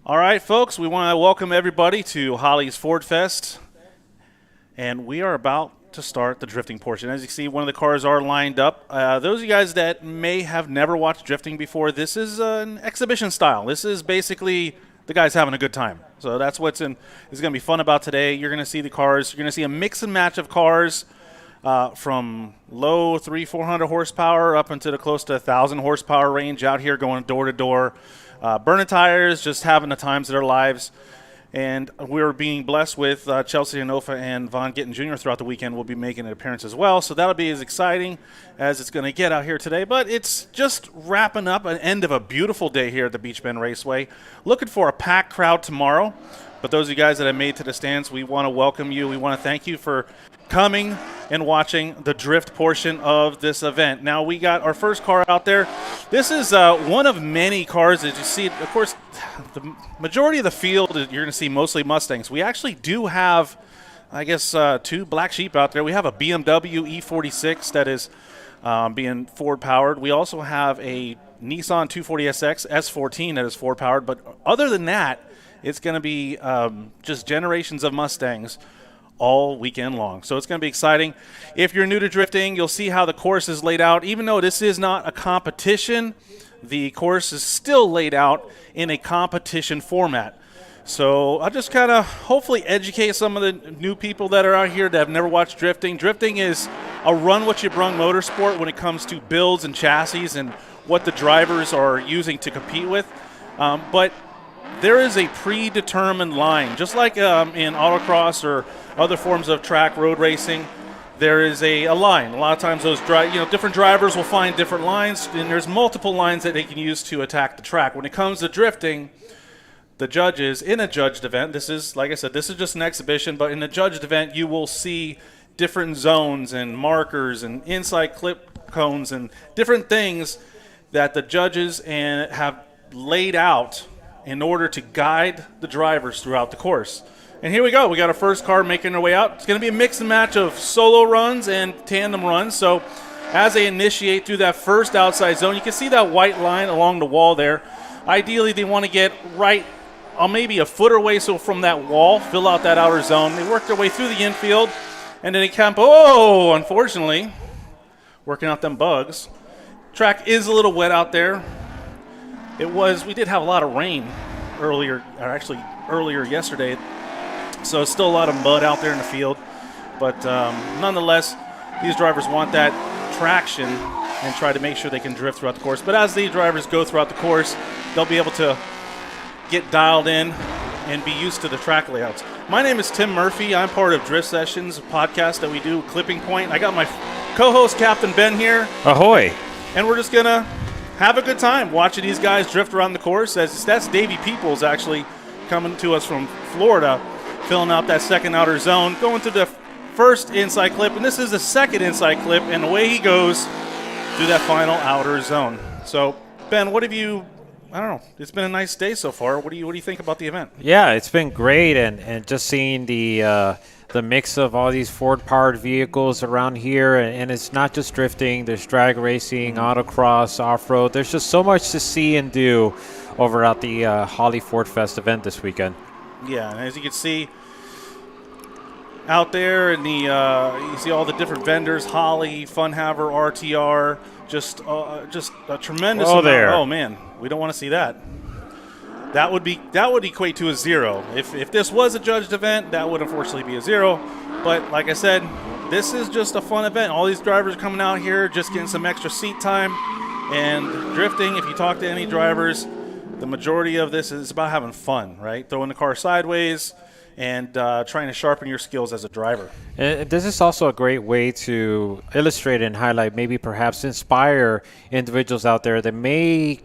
All right, folks, we want to welcome everybody to Holley's Ford Fest, and we are about to start the drifting portion. As you see, one of the cars are lined up. Those of you guys that may have never watched drifting before, this is an exhibition style. This is basically the guys having a good time. So that's what's going to be fun about today. You're going to see the cars. You're going to see a mix and match of cars from low 300-400 horsepower up into the close to 1,000 horsepower range out here going door to door. Burning tires, just having the times of their lives. And we're being blessed with Chelsea DeNofa and Vaughn Gittin Jr. throughout the weekend will be making an appearance as well. So that'll be as exciting as it's going to get out here today. But it's just wrapping up an end of a beautiful day here at the Beech Bend Raceway. Looking for a packed crowd tomorrow. But those of you guys that have made it to the stands, we want to welcome you. We want to thank you for coming and watching the drift portion of this event. Now we got our first car out there. This is one of many cars that you see. Of course, the majority of the field you're going to see mostly Mustangs. We actually do have, I guess, two black sheep out there. We have a BMW E46 that is being Ford powered. We also have a Nissan 240SX S14 that is Ford powered. But other than that, it's going to be just generations of Mustangs all weekend long. So it's going to be exciting. If you're new to drifting, you'll see how the course is laid out. Even though this is not a competition, the course is still laid out in a competition format. So I'll just kind of hopefully educate some of the new people that are out here that have never watched drifting. Drifting is a run-what-you-brung motorsport when it comes to builds and chassis and what the drivers are using to compete with. But there is a predetermined line, just like in autocross or other forms of track road racing. There is a line. A lot of times those different drivers will find different lines, and there's multiple lines that they can use to attack the track. When it comes to drifting, the judges in a judged event, this is, like I said, this is just an exhibition, but in a judged event, you will see different zones and markers and inside clip cones and different things that the judges have laid out in order to guide the drivers throughout the course. And here we go. We got our first car making their way out. It's going to be a mix and match of solo runs and tandem runs. So as they initiate through that first outside zone, you can see that white line along the wall there. Ideally, they want to get right maybe a foot away so from that wall, fill out that outer zone. They work their way through the infield, and then they camp. Oh, unfortunately, working out them bugs. Track is a little wet out there. We did have a lot of rain earlier yesterday, so it's still a lot of mud out there in the field. But nonetheless, these drivers want that traction and try to make sure they can drift throughout the course. But as these drivers go throughout the course, they'll be able to get dialed in and be used to the track layouts. My name is Tim Murphy. I'm part of Drift Sessions, a podcast that we do, Clipping Point. I got my co-host, Captain Ben, here. Ahoy. And we're just going to have a good time watching these guys drift around the course. That's Davey Peoples actually coming to us from Florida, filling out that second outer zone, going to the first inside clip, and this is the second inside clip, and away he goes through that final outer zone. So, Ben, what have you? I don't know. It's been a nice day so far. What do you think about the event? Yeah, it's been great, and just seeing the mix of all these Ford-powered vehicles around here, and it's not just drifting. There's drag racing, autocross, off-road. There's just so much to see and do over at the Holley Ford Fest event this weekend. Yeah, and as you can see out there, and you see all the different vendors: Holley, Funhaver, RTR. Just a tremendous amount. There. Oh man, we don't want to see that. That would equate to a 0. If this was a judged event, that would unfortunately be a 0. But like I said, this is just a fun event. All these drivers are coming out here, just getting some extra seat time and drifting. If you talk to any drivers, the majority of this is about having fun, right? Throwing the car sideways and trying to sharpen your skills as a driver. And this is also a great way to illustrate and highlight, maybe perhaps inspire individuals out there that may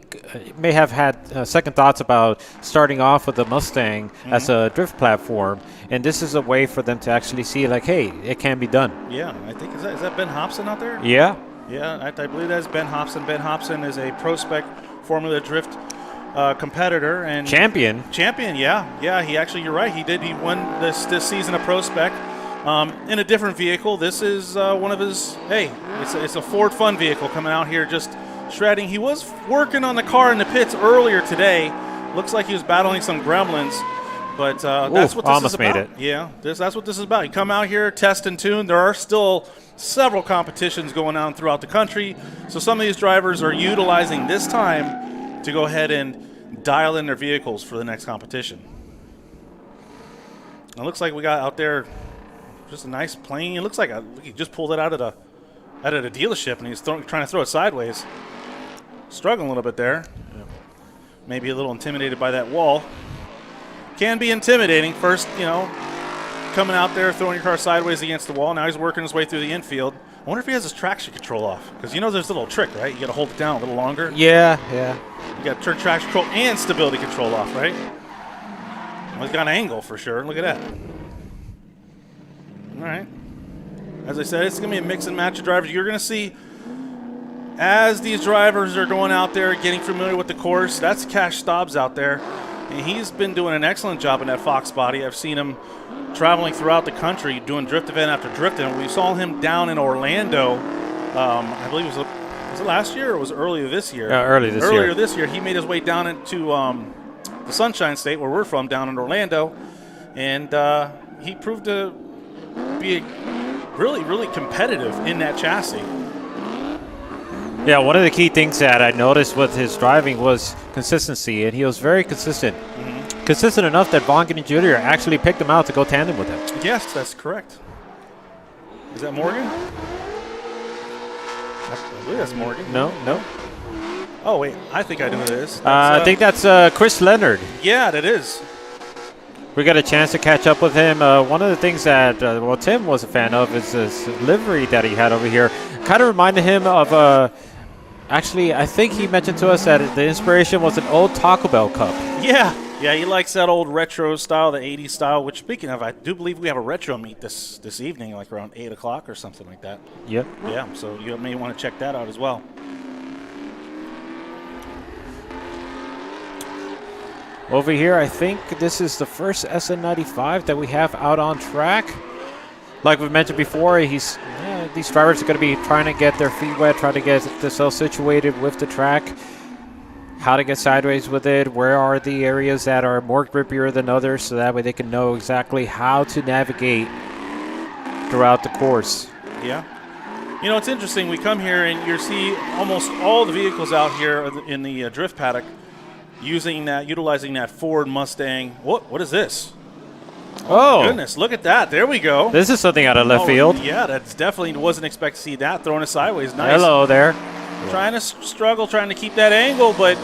have had second thoughts about starting off with a Mustang as a drift platform. And this is a way for them to actually see, like, hey, it can be done. Yeah, I think, is that Ben Hobson out there? Yeah. Yeah, I believe that's Ben Hobson. Ben Hobson is a Pro Spec Formula Drift competitor and champion. Yeah, he actually, you're right, he won this season of Pro Spec in a different vehicle. This is one of his, it's a Ford Fun vehicle coming out here just shredding. He was working on the car in the pits earlier today, Looks like he was battling some gremlins, but that's what this almost is about. made it. Yeah, that's what this is about. You come out here, test and tune. There are still several competitions going on throughout the country, so some of these drivers are utilizing this time to go ahead and dial in their vehicles for the next competition. It looks like we got out there just a nice plane. It looks like he just pulled it out of the dealership, and he's trying to throw it sideways. Struggling a little bit there. Yeah. Maybe a little intimidated by that wall. Can be intimidating. First, coming out there, throwing your car sideways against the wall. Now he's working his way through the infield. I wonder if he has his traction control off. Because there's a little trick, right? You got to hold it down a little longer. Yeah. You got to turn traction control and stability control off, right? Well, he's got an angle for sure. Look at that. All right. As I said, it's going to be a mix and match of drivers. You're going to see, as these drivers are going out there, getting familiar with the course, that's Cash Stobbs out there. And he's been doing an excellent job in that Fox body. I've seen him traveling throughout the country, doing drift event after drift event. We saw him down in Orlando. I believe was it last year or was it earlier this year? Earlier this year, he made his way down into the Sunshine State, where we're from, down in Orlando. And he proved to be really, really competitive in that chassis. Yeah, one of the key things that I noticed with his driving was consistency, and he was very consistent. Mm-hmm. Consistent enough that Vaughn Gittin Jr. actually picked him out to go tandem with him. Yes, that's correct. Is that Morgan? I believe that's Morgan. No. Oh, wait. I think I know who it is. I think that's Chris Leonard. Yeah, that is. We got a chance to catch up with him. One of the things that Tim was a fan of is this livery that he had over here. Kind of reminded him of actually, I think he mentioned to us that the inspiration was an old Taco Bell cup. Yeah, he likes that old retro style, the 80s style, which, speaking of, I do believe we have a retro meet this evening, like around 8 o'clock or something like that. Yep. Yeah, so you may want to check that out as well. Over here, I think this is the first SN95 that we have out on track. Like we mentioned before, these drivers are going to be trying to get their feet wet, trying to get themselves situated with the track, how to get sideways with it, where are the areas that are more grippier than others, so that way they can know exactly how to navigate throughout the course. Yeah. It's interesting. We come here and you see almost all the vehicles out here in the drift paddock utilizing that Ford Mustang. What is this? Oh, goodness, look at that. There we go. This is something out of left field. Yeah, that's definitely wasn't expect to see that. Throwing it sideways. Nice. Hello there. Trying to struggle, trying to keep that angle, but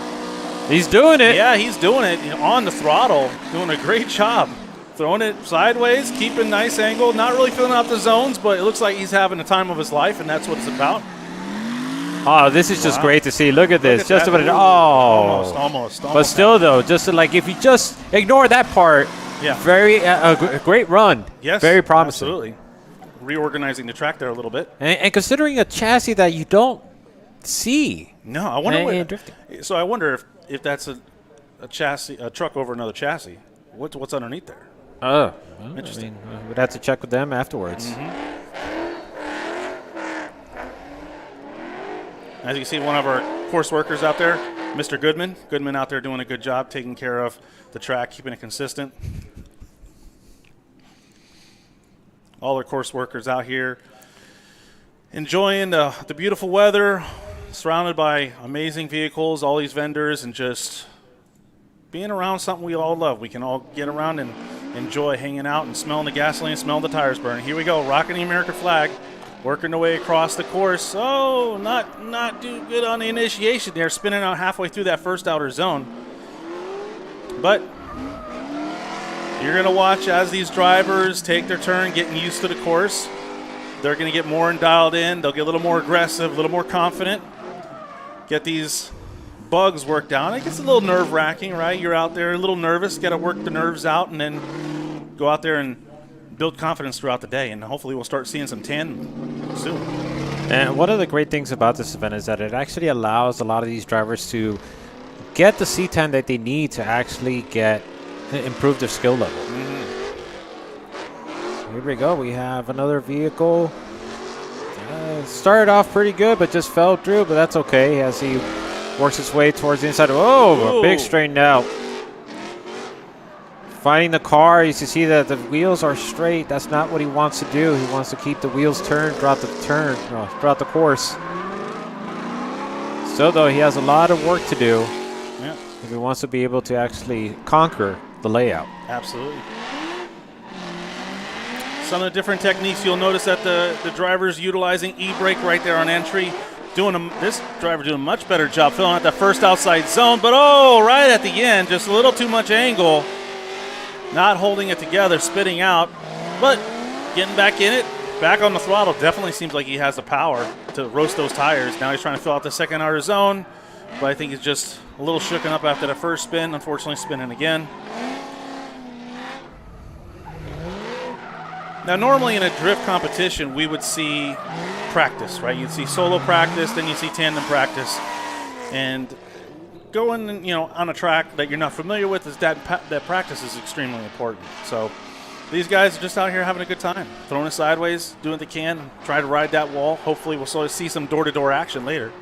he's doing it. Yeah, he's doing it on the throttle. Doing a great job. Throwing it sideways, keeping nice angle. Not really filling out the zones, but it looks like he's having the time of his life, and that's what it's about. Oh, this is just great to see. Look at this. Just about almost. But still, though, just if you just ignore that part, yeah, very great run. Yes, very promising. Absolutely. Reorganizing the track there a little bit. And considering a chassis that you don't see. No, I wonder. So I wonder if that's a chassis, a truck over another chassis. What's underneath there? Oh, interesting. We'd have to check with them afterwards. Mm-hmm. As you can see, one of our course workers out there, Mr. Goodman. Goodman out there doing a good job taking care of the track, keeping it consistent. All our course workers out here enjoying the beautiful weather, surrounded by amazing vehicles, all these vendors, and just being around something we all love. We can all get around and enjoy hanging out and smelling the gasoline, smelling the tires burning. Here we go, rocking the American flag. Working their way across the course. Oh, not too good on the initiation there, spinning out halfway through that first outer zone. But you're going to watch as these drivers take their turn getting used to the course. They're going to get more and dialed in. They'll get a little more aggressive, a little more confident. Get these bugs worked out. It gets a little nerve-wracking, right? You're out there a little nervous, got to work the nerves out, and then go out there and build confidence throughout the day, and hopefully we'll start seeing some tandem soon. And one of the great things about this event is that it actually allows a lot of these drivers to get the seat time that they need to actually improve their skill level. Mm-hmm. Here we go. We have another vehicle. Started off pretty good, but just fell through, but that's okay as he works his way towards the inside. Oh, a big straighten out. finding the car. You can see that the wheels are straight. That's not what he wants to do. He wants to keep the wheels turned throughout the course. Still, though, he has a lot of work to do if he wants to be able to actually conquer the layout. Absolutely. Some of the different techniques, you'll notice that the driver's utilizing e-brake right there on entry. This driver doing a much better job filling out that first outside zone, but right at the end, just a little too much angle. Not holding it together, spitting out, but getting back in it, back on the throttle. Definitely seems like he has the power to roast those tires. Now he's trying to fill out the second outer zone, but I think he's just a little shooken up after the first spin, unfortunately spinning again. Now, normally in a drift competition, we would see practice, right? You'd see solo practice, then you see tandem practice. And going, on a track that you're not familiar with, is that practice is extremely important. So these guys are just out here having a good time, throwing it sideways, doing what they can, try to ride that wall. Hopefully we'll sort of see some door-to-door action later.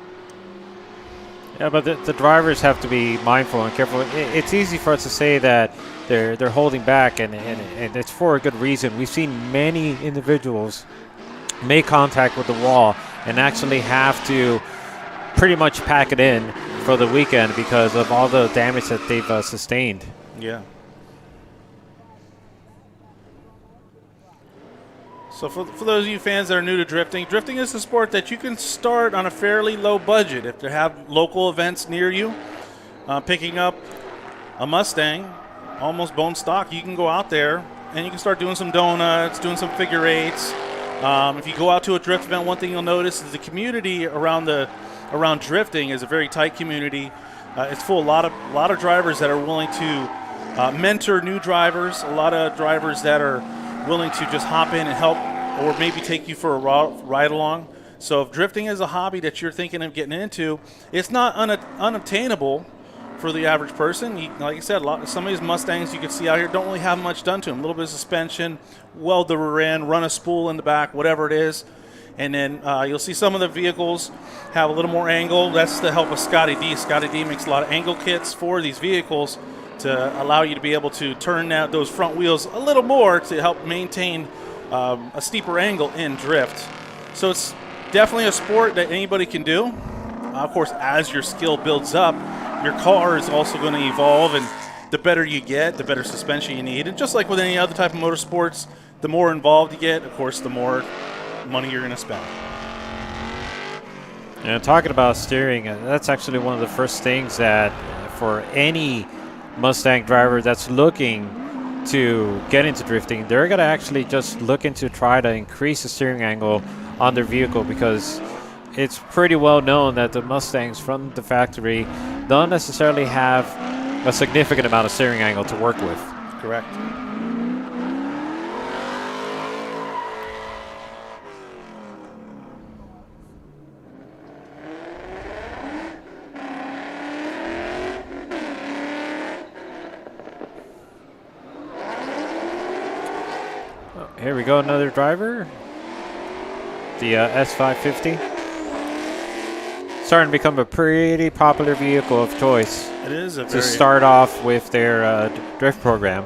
Yeah, but the drivers have to be mindful and careful. It's easy for us to say that they're holding back, and it's for a good reason. We've seen many individuals make contact with the wall and actually have to pretty much pack it in for the weekend because of all the damage that they've sustained. Yeah. So for those of you fans that are new to drifting, drifting is a sport that you can start on a fairly low budget. If they have local events near you, picking up a Mustang, almost bone stock, you can go out there and you can start doing some donuts, doing some figure eights. If you go out to a drift event, one thing you'll notice is the community around drifting is a very tight community. It's full of a lot of drivers that are willing to mentor new drivers, a lot of drivers that are willing to just hop in and help or maybe take you for a ride along. So if drifting is a hobby that you're thinking of getting into, it's not unobtainable for the average person. Like you said, some of these Mustangs you can see out here don't really have much done to them. A little bit of suspension, weld the rear end, run a spool in the back, whatever it is. And then you'll see some of the vehicles have a little more angle. That's the help of Scotty D. Scotty D makes a lot of angle kits for these vehicles to allow you to be able to turn those front wheels a little more to help maintain a steeper angle in drift. So it's definitely a sport that anybody can do. Of course, as your skill builds up, your car is also going to evolve, and the better you get, the better suspension you need. And just like with any other type of motorsports, the more involved you get, of course, the more money you're going to spend. And talking about steering, that's actually one of the first things that for any Mustang driver that's looking to get into drifting, they're going to actually just looking to try to increase the steering angle on their vehicle, because it's pretty well known that the Mustangs from the factory don't necessarily have a significant amount of steering angle to work with. Correct. Here we go, another driver. The S550. Starting to become a pretty popular vehicle of choice. It is to start off with their drift program.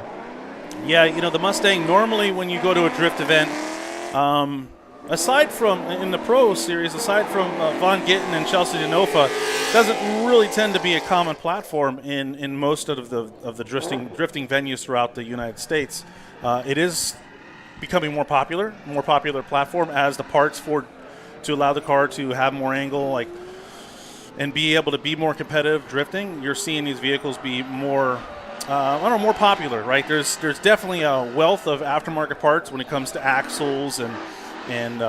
Yeah, the Mustang, normally when you go to a drift event, aside from in the Pro Series, aside from Vaughn, Gittin, and Chelsea DeNofa, doesn't really tend to be a common platform in most of the drifting venues throughout the United States. It is becoming more popular platform as the parts to allow the car to have more angle, and be able to be more competitive drifting. You're seeing these vehicles be more more popular, right? There's definitely a wealth of aftermarket parts when it comes to axles and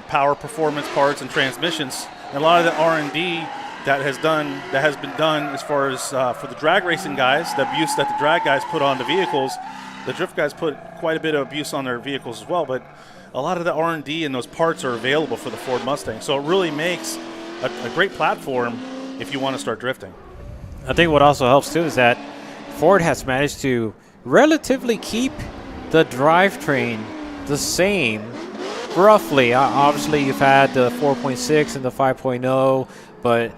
power performance parts and transmissions. And a lot of the R&D that has been done as far as for the drag racing guys, the abuse that the drag guys put on the vehicles. The drift guys put quite a bit of abuse on their vehicles as well, but a lot of the R&D and those parts are available for the Ford Mustang. So it really makes a great platform if you want to start drifting. I think what also helps too is that Ford has managed to relatively keep the drivetrain the same, roughly. Obviously, you've had the 4.6 and the 5.0, but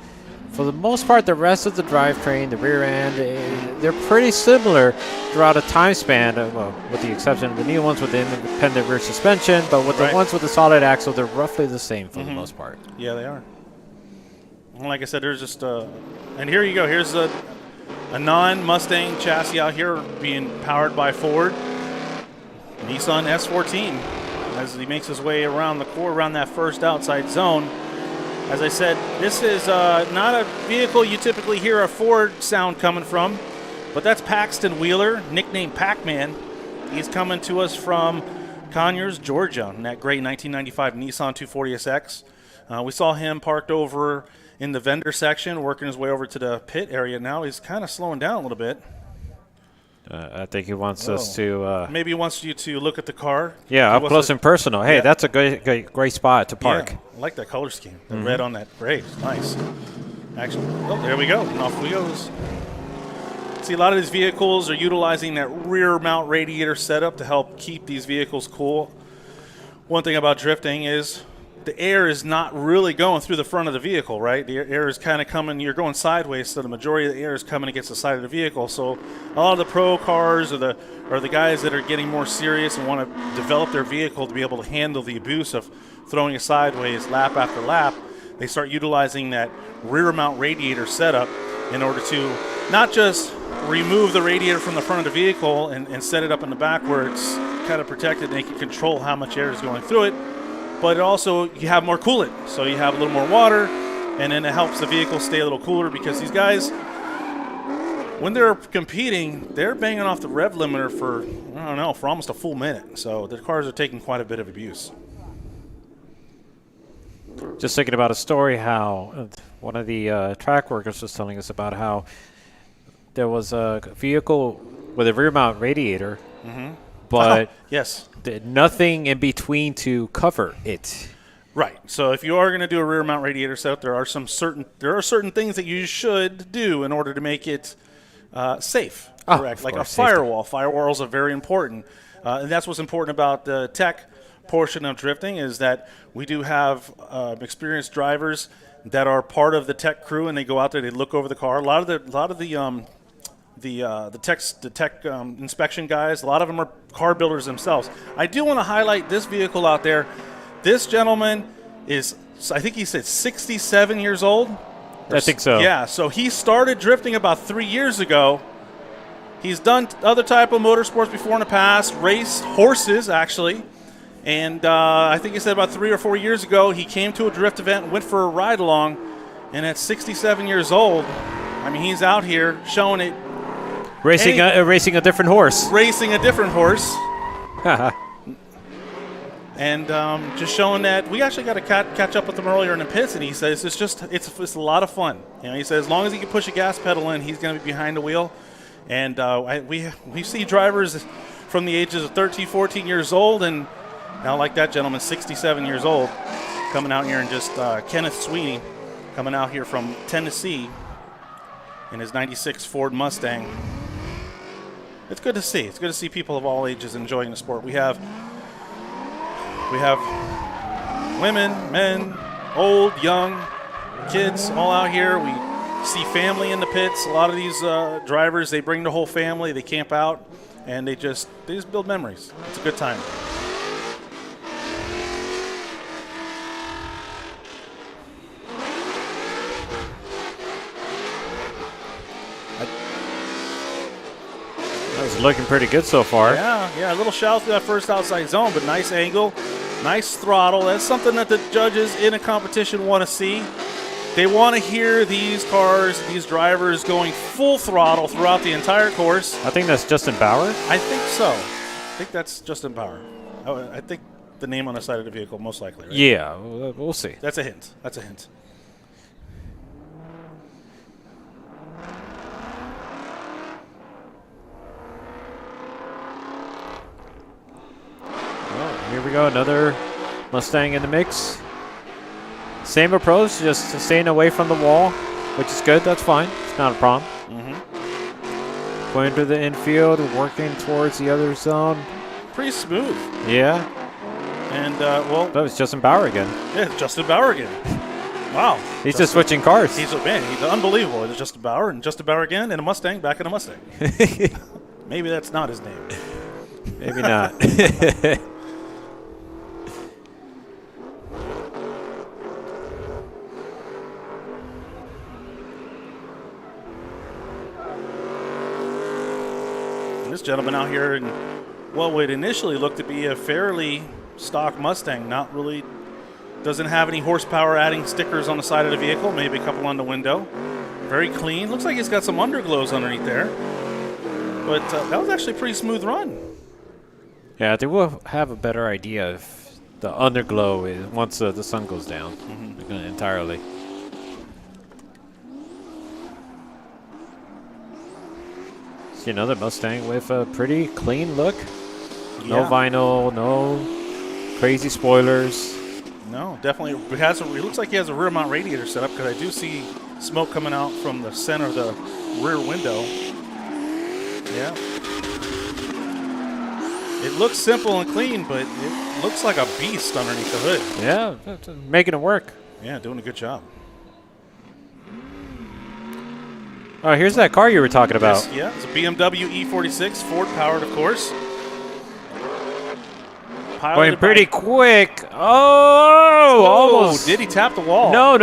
for the most part, the rest of the drivetrain, the rear end, they're pretty similar throughout a time span, well, with the exception of the new ones with the independent rear suspension, but with the ones with the solid axle, they're roughly the same for the most part. Yeah, they are. And like I said, there's just and here you go. Here's a non-Mustang chassis out here being powered by Ford. Nissan S14 as he makes his way around the core, around that first outside zone. As I said, this is not a vehicle you typically hear a Ford sound coming from, but that's Paxton Wheeler, nicknamed Pac-Man. He's coming to us from Conyers, Georgia, in that great 1995 Nissan 240SX. We saw him parked over in the vendor section, working his way over to the pit area. Now he's kind of slowing down a little bit. I think he wants us to... maybe he wants you to look at the car. Yeah, up close and personal. Hey, that's a great spot to park. Yeah, I like that color scheme. The red on that gray. Nice. Actually, oh, there we go. And off we goes. See, a lot of these vehicles are utilizing that rear mount radiator setup to help keep these vehicles cool. One thing about drifting is the air is not really going through the front of the vehicle, right? The air is kind of coming, you're going sideways, so the majority of the air is coming against the side of the vehicle. So a lot of the pro cars or the guys that are getting more serious and want to develop their vehicle to be able to handle the abuse of throwing it sideways lap after lap, they start utilizing that rear mount radiator setup in order to not just remove the radiator from the front of the vehicle and set it up in the back where it's kind of protected and they can control how much air is going through it, but it also, you have more coolant. So you have a little more water, and then it helps the vehicle stay a little cooler because these guys, when they're competing, they're banging off the rev limiter for, I don't know, for almost a full minute. So the cars are taking quite a bit of abuse. Just thinking about a story how one of the track workers was telling us about how there was a vehicle with a rear mount radiator, but yes, nothing in between to cover it. Right. So if you are going to do a rear mount radiator setup, there are certain things that you should do in order to make it safe. Correct. Like a firewall. Firewalls are very important, and that's what's important about the tech portion of drifting is that we do have experienced drivers that are part of the tech crew, and they go out there, they look over the car. A lot of the tech inspection guys, a lot of them are car builders themselves. I do want to highlight this vehicle out there. This gentleman is, I think he said 67 years old. I think so. Yeah, so he started drifting about 3 years ago. He's done other type of motorsports before in the past, raced horses actually. And I think he said about 3 or 4 years ago, he came to a drift event and went for a ride along. And at 67 years old, I mean, he's out here showing it. Racing a different horse. Racing a different horse. And just showing that we actually got to catch up with him earlier in the pits, and he says it's a lot of fun. You know, he says as long as he can push a gas pedal in, he's going to be behind the wheel. And we see drivers from the ages of 13, 14 years old, and now like that gentleman, 67 years old, coming out here and just Kenneth Sweeney coming out here from Tennessee in his 96 Ford Mustang. It's good to see. It's good to see people of all ages enjoying the sport. We have women, men, old, young, kids all out here. We see family in the pits. A lot of these drivers, they bring the whole family. They camp out, and they just build memories. It's a good time. It's looking pretty good so far. Yeah, a little shallow through that first outside zone, but nice angle, nice throttle. That's something that the judges in a competition want to see. They want to hear these cars, these drivers going full throttle throughout the entire course. I think that's Justin Bauer. I think so. I think that's Justin Bauer. I think the name on the side of the vehicle, most likely. Right? Yeah, we'll see. That's a hint. That's a hint. Here we go, another Mustang in the mix. Same approach, just staying away from the wall, which is good. That's fine. It's not a problem. Going to the infield, working towards the other zone. Pretty smooth. Yeah. And, well. That was Justin Bauer again. Yeah, Justin Bauer again. Wow. He's just switching cars. He's unbelievable. It's just a Bauer and just a Bauer again, and a Mustang back in a Mustang. Maybe that's not his name. Maybe not. This gentleman out here in what would initially look to be a fairly stock Mustang, not really, doesn't have any horsepower adding stickers on the side of the vehicle, maybe a couple on the window. Very clean. Looks like he's got some underglows underneath there. But that was actually a pretty smooth run. Yeah, I think we'll have a better idea if the underglow is once the sun goes down entirely. See another Mustang with a pretty clean look. No vinyl, no crazy spoilers. No, definitely. It looks like he has a rear mount radiator set up because I do see smoke coming out from the center of the rear window. Yeah. It looks simple and clean, but it looks like a beast underneath the hood. Yeah, making it work. Yeah, doing a good job. Oh, here's that car you were talking about. It's a BMW E46, Ford powered, of course. Going pretty quick. Oh, almost. Did he tap the wall? No.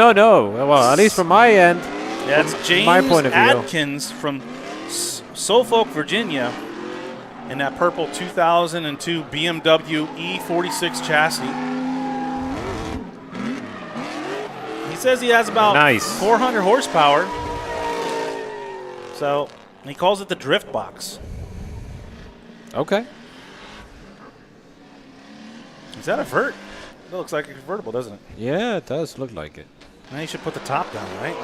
Well, at least from my end. Yeah, it's James my point of view. Adkins from Suffolk, Virginia, in that purple 2002 BMW E46 chassis. He says he has about 400 horsepower. So he calls it the drift box. Okay. Is that a vert? That looks like a convertible, doesn't it? Yeah, it does look like it. Now you should put the top down, right?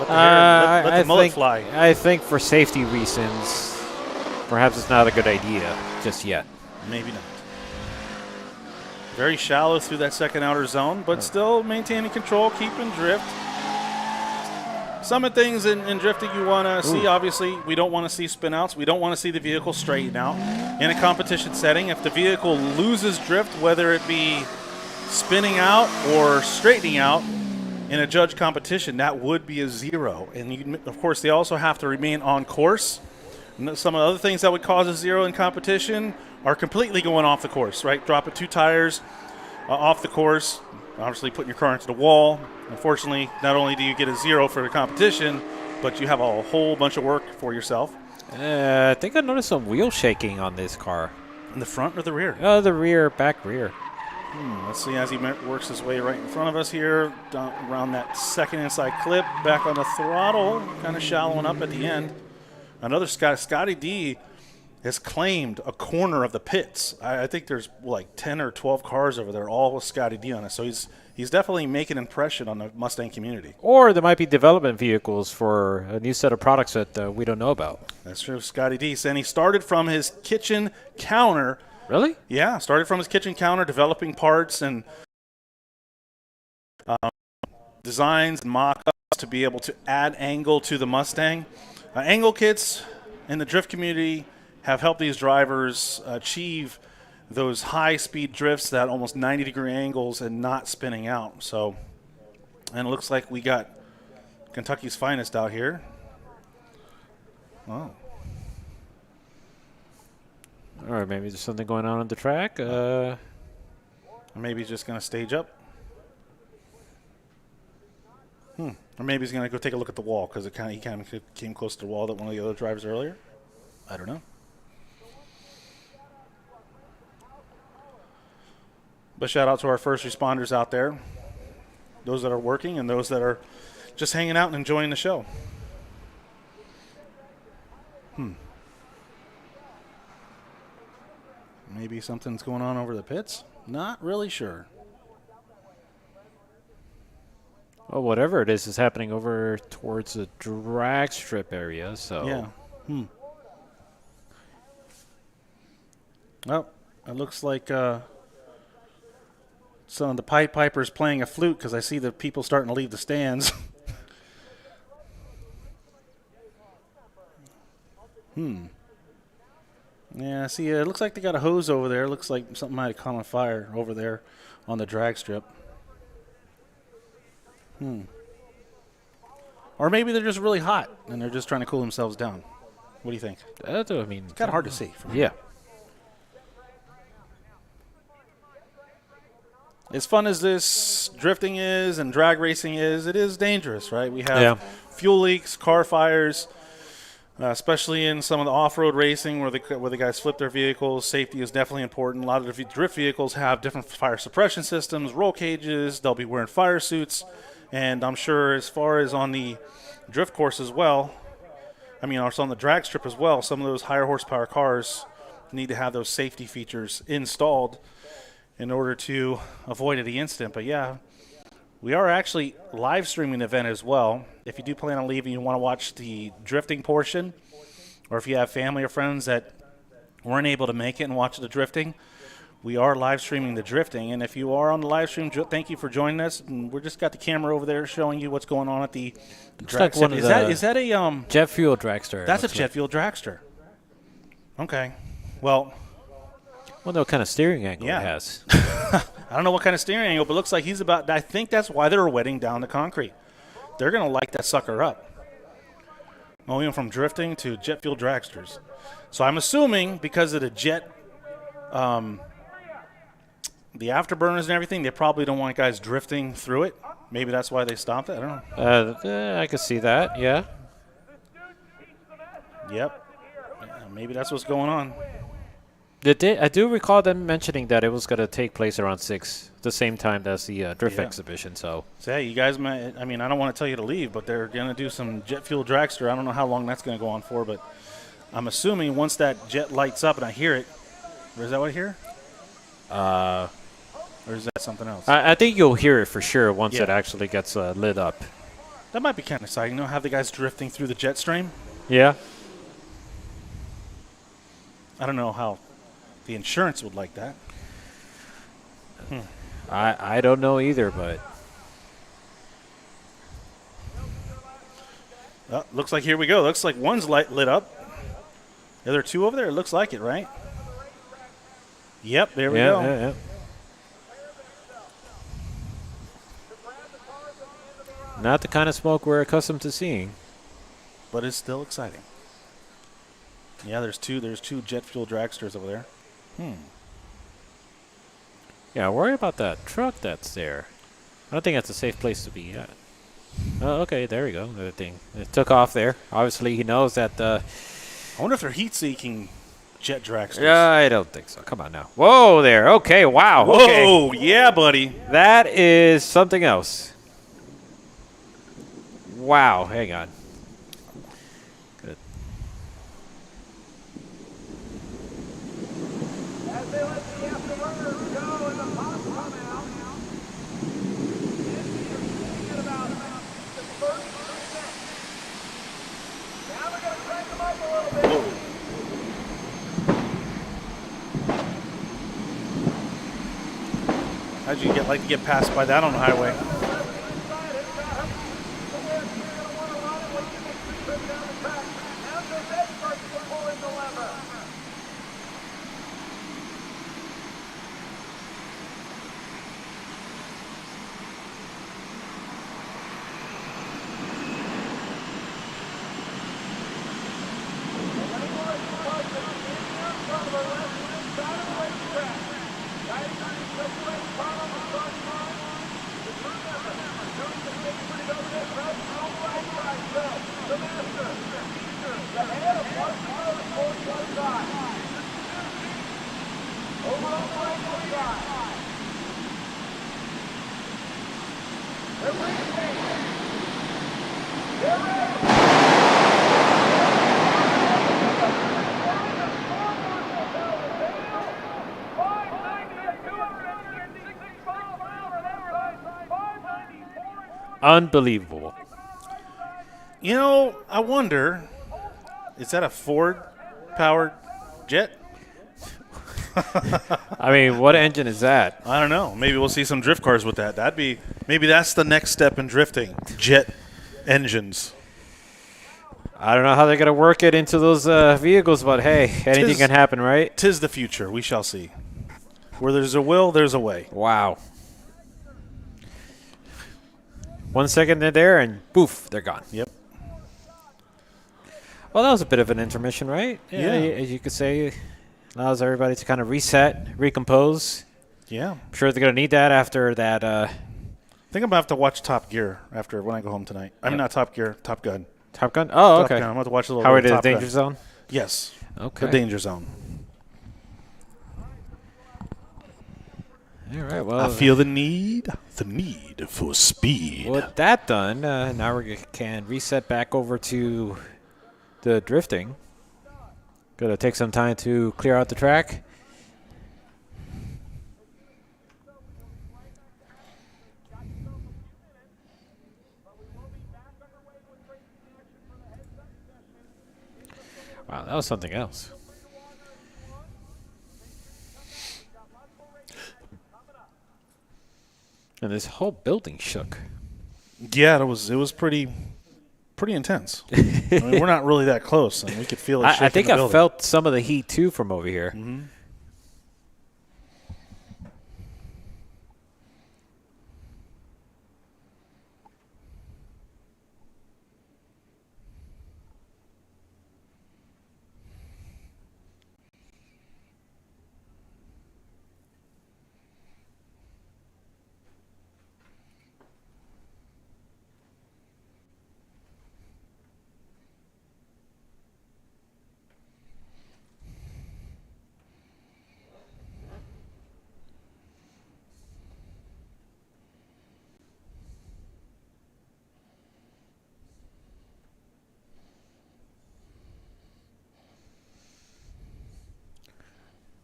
Let the mullet fly. I think for safety reasons, perhaps it's not a good idea just yet. Maybe not. Very shallow through that second outer zone, but still maintaining control, keeping drift. Some of the things in drifting you want to see, obviously, we don't want to see spin outs. We don't want to see the vehicle straighten out. In a competition setting, if the vehicle loses drift, whether it be spinning out or straightening out in a judge competition, that would be a 0. And of course, they also have to remain on course. And some of the other things that would cause a 0 in competition are completely going off the course, right? Dropping 2 tires off the course, obviously putting your car into the wall. Unfortunately, not only do you get a 0 for the competition, but you have a whole bunch of work for yourself. I think I noticed some wheel shaking on this car. In the front or the rear? The rear, back rear. Let's see as he works his way right in front of us here, down around that second inside clip, back on the throttle, kind of shallowing up at the end. Another Scotty D has claimed a corner of the pits. I think there's like 10 or 12 cars over there, all with Scotty D on it. So he's definitely making an impression on the Mustang community. Or there might be development vehicles for a new set of products that we don't know about. That's true. Scotty D saying he started from his kitchen counter. Really? Yeah, started from his kitchen counter, developing parts and designs and mock-ups to be able to add angle to the Mustang. Angle kits in the drift community have helped these drivers achieve those high-speed drifts, that almost 90-degree angles, and not spinning out. So, and it looks like we got Kentucky's finest out here. Oh. All right, maybe there's something going on the track. Or maybe he's just going to stage up. Or maybe he's going to go take a look at the wall because he kind of came close to the wall that one of the other drivers earlier. I don't know. But shout out to our first responders out there, those that are working and those that are just hanging out and enjoying the show. Maybe something's going on over the pits? Not really sure. Well, whatever it is happening over towards the drag strip area. So yeah. Well, it looks like some of the Pied Pipers playing a flute because I see the people starting to leave the stands. Yeah, see, it looks like they got a hose over there. It looks like something might have caught on fire over there on the drag strip. Or maybe they're just really hot and they're just trying to cool themselves down. What do you think? I mean, It's kind of hard to see. From yeah. As fun as this drifting is and drag racing is, it is dangerous, right? We have fuel leaks, car fires, especially in some of the off-road racing where the guys flip their vehicles. Safety is definitely important. A lot of the drift vehicles have different fire suppression systems, roll cages. They'll be wearing fire suits. And I'm sure as far as on the drift course as well, I mean, also on the drag strip as well, some of those higher horsepower cars need to have those safety features installed in order to avoid any incident. But yeah, we are actually live streaming the event as well. If you do plan on leaving, you want to watch the drifting portion, or if you have family or friends that weren't able to make it and watch the drifting, we are live streaming the drifting. And if you are on the live stream, thank you for joining us. And we're just got the camera over there showing you what's going on at the drag. Like is that a jet fuel dragster? That's a jet fuel dragster. Okay, well, what kind of steering angle it has. I don't know what kind of steering angle, but it looks like he's about. I think that's why they're wetting down the concrete. They're gonna light that sucker up. We went from drifting to jet fuel dragsters. So I'm assuming because of the jet. The afterburners and everything, they probably don't want guys drifting through it. Maybe that's why they stopped it. I don't know. I could see that, yeah. Yep. Maybe that's what's going on. I do recall them mentioning that it was going to take place around 6, the same time as the drift exhibition. So, hey, you guys might, I mean, I don't want to tell you to leave, but they're going to do some jet fuel dragster. I don't know how long that's going to go on for, but I'm assuming once that jet lights up and I hear it, or is that what I hear? Or is that something else? I think you'll hear it for sure once it actually gets lit up. That might be kind of exciting, have the guys drifting through the jet stream. Yeah. I don't know how the insurance would like that. I don't know either, but. Looks like here we go. Looks like one's lit up. Are there two over there? It looks like it, right? Yep, there we go. Yeah. Not the kind of smoke we're accustomed to seeing. But it's still exciting. Yeah, there's two jet fuel dragsters over there. Yeah, worry about that truck that's there. I don't think that's a safe place to be at. Oh, okay, there we go. The thing. It took off there. Obviously, he knows that. I wonder if they're heat-seeking jet dragsters. Yeah, I don't think so. Come on now. Whoa there. Okay, wow. Whoa, okay. Yeah, buddy. That is something else. Wow, hang on. Good. As they let the afterburners go and the pop come out, at about 30%. Now we're going to crank them up a little bit. How'd you like to get passed by that on the highway? Unbelievable. I wonder, is that a Ford-powered jet? I mean, what engine is that? I don't know. Maybe we'll see some drift cars with that. Maybe that's the next step in drifting, jet engines. I don't know how they're going to work it into those vehicles, but hey, anything can happen, right? 'Tis the future. We shall see. Where there's a will, there's a way. Wow. 1 second they're there, and poof, they're gone. Yep. Well, that was a bit of an intermission, right? Yeah. As you could say, allows everybody to kind of reset, recompose. Yeah. I'm sure they're going to need that after that. I think I'm going to have to watch Top Gear when I go home tonight. I mean, not Top Gear, Top Gun. Top Gun? Oh, Top okay. Gun. I'm going to have to watch a little How bit are of the Top Danger Gun. Zone? Yes. Okay. The Danger Zone. All right. Well, I feel the need for speed. with that done, now we can reset back over to the drifting. Going to take some time to clear out the track. Wow, that was something else. And this whole building shook. Yeah, it was pretty intense. I mean, we're not really that close, and we could feel it shaking I think the I building. felt some of the heat, too, from over here. Mm-hmm.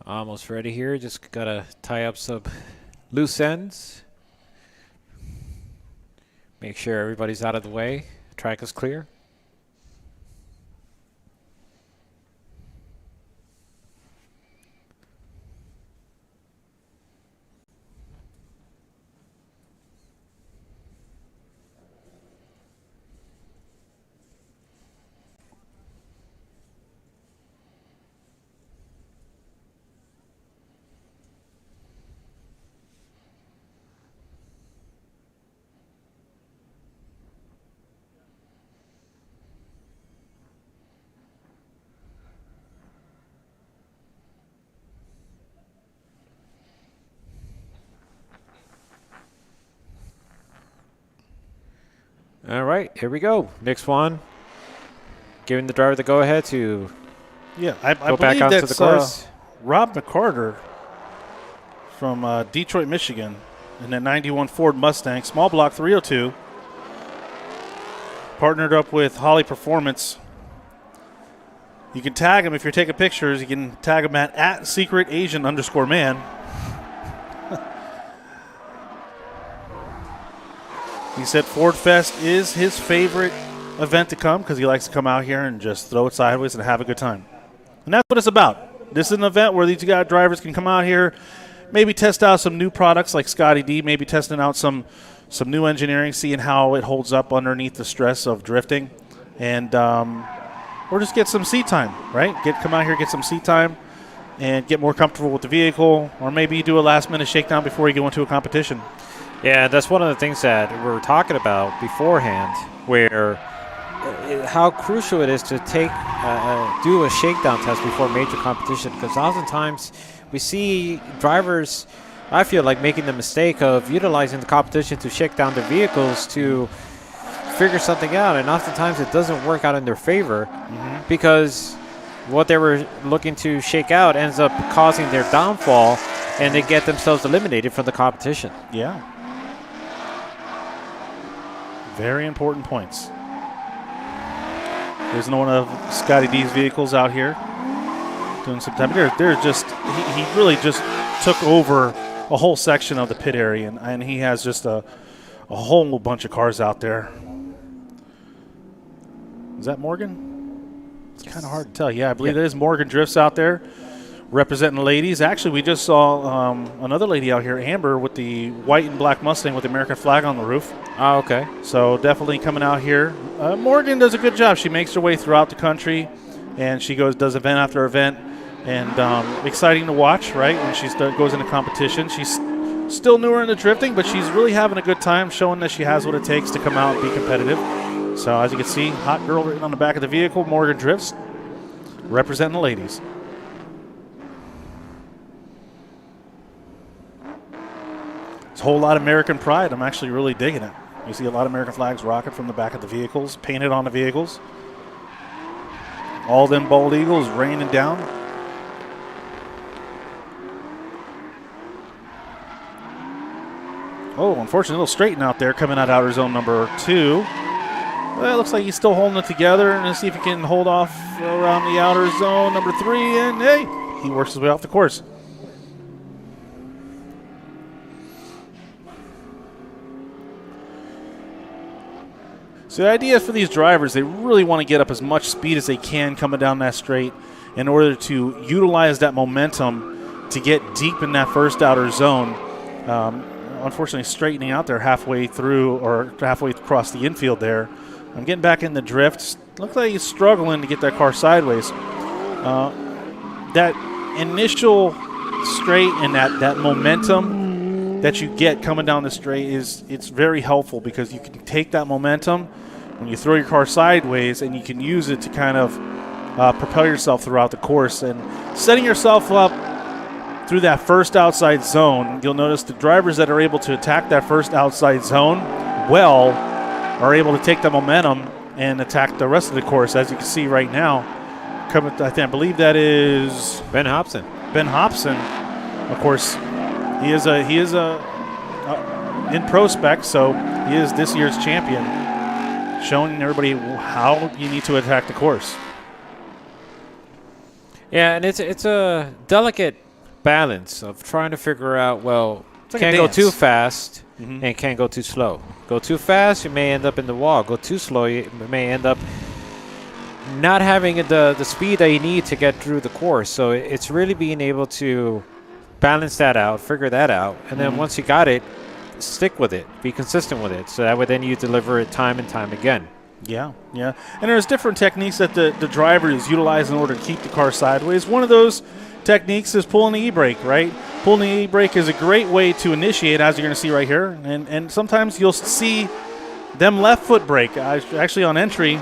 Almost ready here. Just got to tie up some loose ends. Make sure everybody's out of the way. Track is clear. All right, here we go. Next one. Giving the driver the go-ahead to I go back believe onto that's the course. Rob McCarter from Detroit, Michigan, in that 91 Ford Mustang, small block 302. Partnered up with Holley Performance. You can tag him if you're taking pictures. You can tag him at @secretasian_man. He said Ford Fest is his favorite event to come because he likes to come out here and just throw it sideways and have a good time. And that's what it's about. This is an event where these guys drivers can come out here, maybe test out some new products like Scotty D, maybe testing out some new engineering, seeing how it holds up underneath the stress of drifting, and or just get some seat time, right? Come out here, get some seat time, and get more comfortable with the vehicle, or maybe you do a last-minute shakedown before you go into a competition. Yeah, that's one of the things that we were talking about beforehand, where how crucial it is to do a shakedown test before major competition, because oftentimes we see drivers, I feel like, making the mistake of utilizing the competition to shake down their vehicles to figure something out, and oftentimes it doesn't work out in their favor because what they were looking to shake out ends up causing their downfall, and they get themselves eliminated from the competition. Yeah. Very important points. There's one of Scotty D's vehicles out here doing some time. They're just he really just took over a whole section of the pit area, and he has just a whole bunch of cars out there. Is that Morgan? It's kind of hard to tell. Yeah, I believe there's Morgan Drifts out there representing the ladies. Actually, we just saw another lady out here, Amber, with the white and black Mustang with the American flag on the roof. Oh, okay. So definitely coming out here. Morgan does a good job. She makes her way throughout the country, and she does event after event, and exciting to watch, right? When she goes into competition, she's still newer into drifting, but she's really having a good time, showing that she has what it takes to come out and be competitive. So as you can see, hot girl written on the back of the vehicle, Morgan Drifts, representing the ladies. It's a whole lot of American pride. I'm actually really digging it. You see a lot of American flags rocking from the back of the vehicles, painted on the vehicles. All them bald eagles raining down. Oh, unfortunately, a little straighten out there coming out outer zone number 2. Well, it looks like he's still holding it together, and let's see if he can hold off around the outer zone number 3, and hey, he works his way off the course. So the idea for these drivers, they really want to get up as much speed as they can coming down that straight in order to utilize that momentum to get deep in that first outer zone. Unfortunately, straightening out there halfway through or halfway across the infield there. I'm getting back in the drift. Looks like he's struggling to get that car sideways. That initial straight and that momentum that you get coming down the straight it's very helpful because you can take that momentum when you throw your car sideways and you can use it to kind of propel yourself throughout the course and setting yourself up through that first outside zone. You'll notice the drivers that are able to attack that first outside zone well are able to take the momentum and attack the rest of the course, as you can see right now. I believe that is Ben Hobson. Ben Hobson. Of course, he is in prospect, so he is this year's champion, showing everybody how you need to attack the course. Yeah, and it's a delicate balance of trying to figure out, well, like can't a go dance. too fast and can't go too slow. Go too fast, you may end up in the wall. Go too slow, you may end up not having the speed that you need to get through the course. So it's really being able to balance that out, figure that out, and then once you got it, stick with it, be consistent with it, so that way then you deliver it time and time again. Yeah. And there's different techniques that the driver is utilizing in order to keep the car sideways. One of those techniques is pulling the e-brake, right? Pulling the e-brake is a great way to initiate, as you're going to see right here. And sometimes you'll see them left foot brake. Actually, on entry,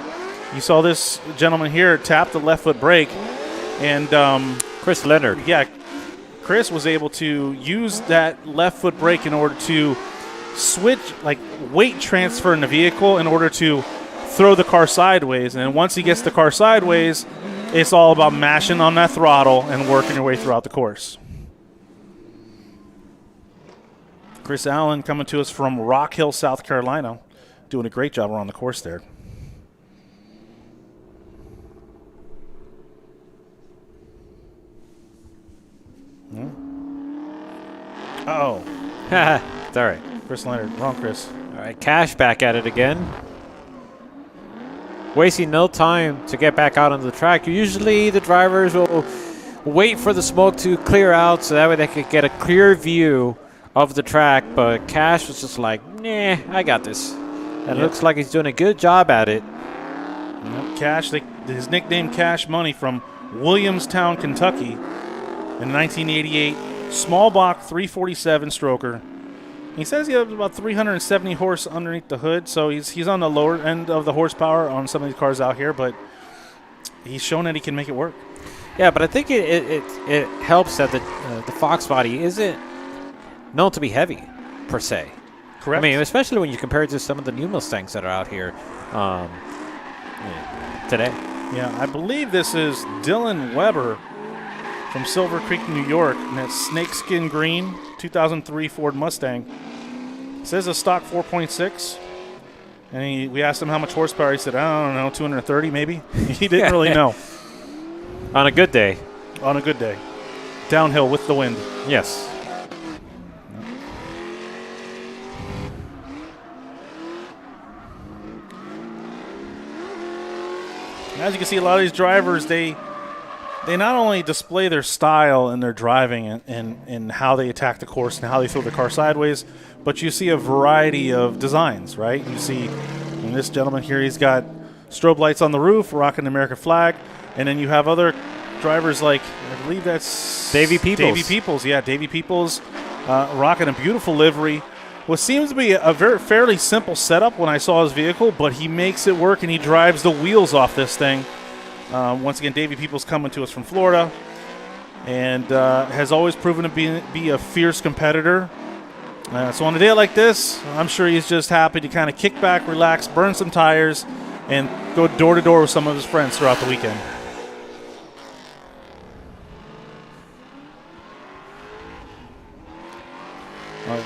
you saw this gentleman here tap the left foot brake. And Chris Leonard. Yeah, Chris was able to use that left foot brake in order to switch, like weight transfer in the vehicle in order to throw the car sideways. And once he gets the car sideways, it's all about mashing on that throttle and working your way throughout the course. Chris Allen coming to us from Rock Hill, South Carolina, doing a great job around the course there. Oh. It's all right. Chris Leonard. Wrong Chris. All right, Cash back at it again. Wasting no time to get back out on the track. Usually the drivers will wait for the smoke to clear out so that way they could get a clear view of the track, but Cash was just like, nah, I got this. And it looks like he's doing a good job at it. Yep. Cash, his nickname Cash Money, from Williamstown, Kentucky, in 1988. Small block 347 stroker. He says he has about 370 horse underneath the hood, so he's on the lower end of the horsepower on some of these cars out here, but he's shown that he can make it work. Yeah, but I think it helps that the Fox body isn't known to be heavy, per se. Correct. I mean, especially when you compare it to some of the new Mustangs that are out here today. Yeah, I believe this is Dylan Weber from Silver Creek, New York, and that snakeskin green 2003 Ford Mustang. It says a stock 4.6. And we asked him how much horsepower. He said, I don't know, 230 maybe. He didn't really know. On a good day. On a good day. Downhill with the wind. Yes. As you can see, a lot of these drivers, they not only display their style in their driving and how they attack the course and how they throw the car sideways, but you see a variety of designs, right? You see, and this gentleman here, he's got strobe lights on the roof, rocking the American flag, and then you have other drivers like, I believe that's Davey Peoples. Davey Peoples, yeah, Davey Peoples rocking a beautiful livery. What seems to be a fairly simple setup when I saw his vehicle, but he makes it work and he drives the wheels off this thing. Once again, Davey Peoples coming to us from Florida, and has always proven to be a fierce competitor. So on a day like this, I'm sure he's just happy to kind of kick back, relax, burn some tires, and go door to door with some of his friends throughout the weekend.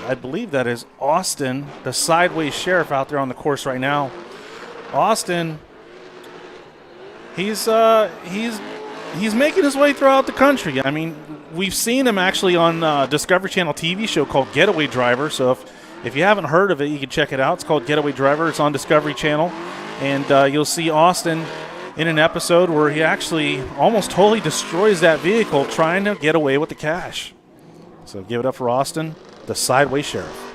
I believe that is Austin, the sideways sheriff, out there on the course right now. Austin, he's making his way throughout the country. I mean, we've seen him actually on Discovery Channel TV show called Getaway Driver. So if you haven't heard of it, you can check it out. It's called Getaway Driver. It's on Discovery Channel, and you'll see Austin in an episode where he actually almost totally destroys that vehicle trying to get away with the cash. So give it up for Austin, the sideways sheriff.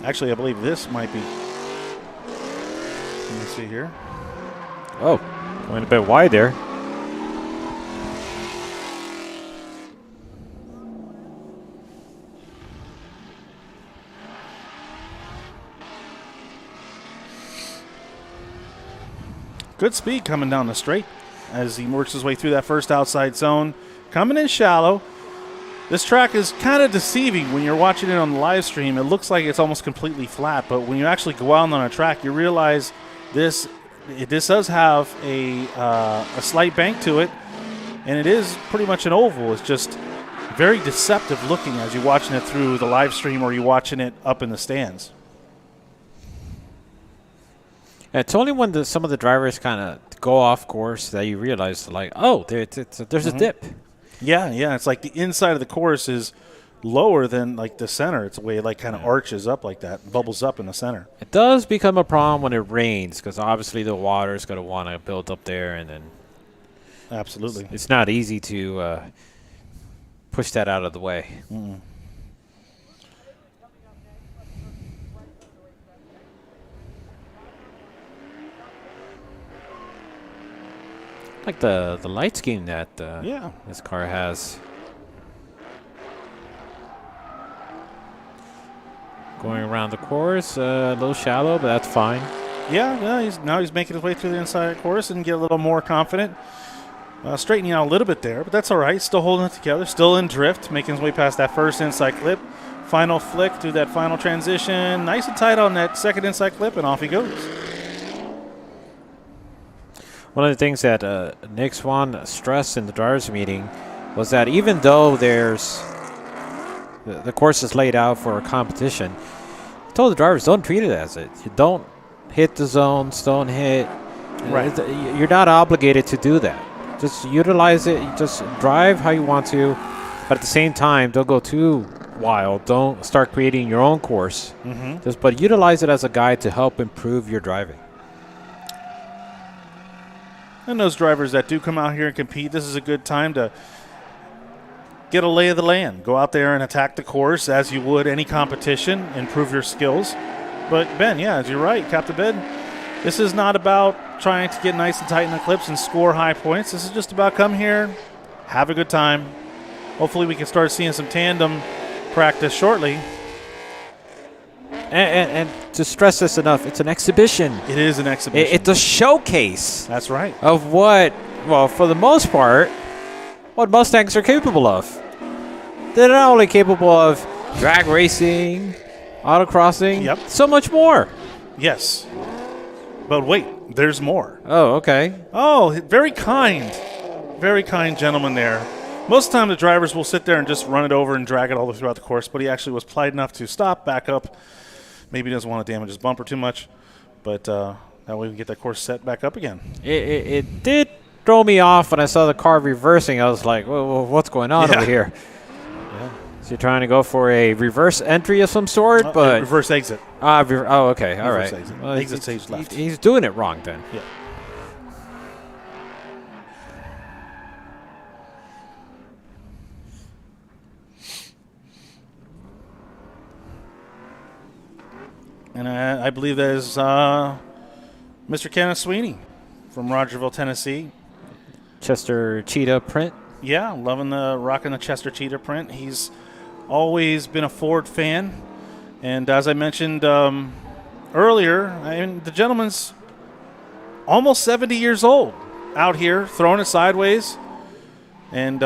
Actually, I believe this might be. Let me see here. Oh, going a bit wide there. Good speed coming down the straight as he works his way through that first outside zone. Coming in shallow. This track is kind of deceiving when you're watching it on the live stream. It looks like it's almost completely flat, but when you actually go out on a track, you realize this does have a slight bank to it, and it is pretty much an oval. It's just very deceptive looking as you're watching it through the live stream or you're watching it up in the stands. It's only when some of the drivers kind of go off course that you realize, like, oh, there's a dip. Yeah. It's like the inside of the course is lower than like the center. It's the way it like kind of arches up like that, bubbles up in the center. It does become a problem when it rains because obviously the water is going to want to build up there, and then absolutely, it's not easy to push that out of the way. Mm-mm. Like the light scheme that this car has. Going around the course, a little shallow, but that's fine. Yeah, he's making his way through the inside course and get a little more confident. Straightening out a little bit there, but that's all right. Still holding it together, still in drift, making his way past that first inside clip. Final flick through that final transition. Nice and tight on that second inside clip, and off he goes. One of the things that Nick Swan stressed in the drivers' meeting was that even though there's the course is laid out for a competition, he told the drivers, don't treat it as it. You don't hit the zones, don't hit. Right. You're not obligated to do that. Just utilize it. Just drive how you want to, but at the same time, don't go too wild. Don't start creating your own course. Mm-hmm. But utilize it as a guide to help improve your driving. And those drivers that do come out here and compete, this is a good time to get a lay of the land. Go out there and attack the course as you would any competition, improve your skills. But, Ben, yeah, you're right, Captain Ben. This is not about trying to get nice and tight in the clips and score high points. This is just about come here, have a good time. Hopefully we can start seeing some tandem practice shortly. And to stress this enough, it's an exhibition. It is an exhibition. It's a showcase. That's right. Of what, well, for the most part, what Mustangs are capable of. They're not only capable of drag racing, autocrossing, so much more. Yes. But wait, there's more. Oh, okay. Oh, very kind gentleman there. Most of the time the drivers will sit there and just run it over and drag it all the way throughout the course, but he actually was polite enough to stop, back up. Maybe he doesn't want to damage his bumper too much, but that way we can get that course set back up again. It did throw me off when I saw the car reversing. I was like, whoa, what's going on over here? Yeah. So you're trying to go for a reverse entry of some sort? But reverse exit. Oh, okay. All right. Exit. Well, Exit stage left. He's doing it wrong then. Yeah. And I believe that is Mr. Kenneth Sweeney from Rogerville, Tennessee. Chester Cheetah print. Yeah, rocking the Chester Cheetah print. He's always been a Ford fan. And as I mentioned earlier, the gentleman's almost 70 years old out here throwing it sideways. And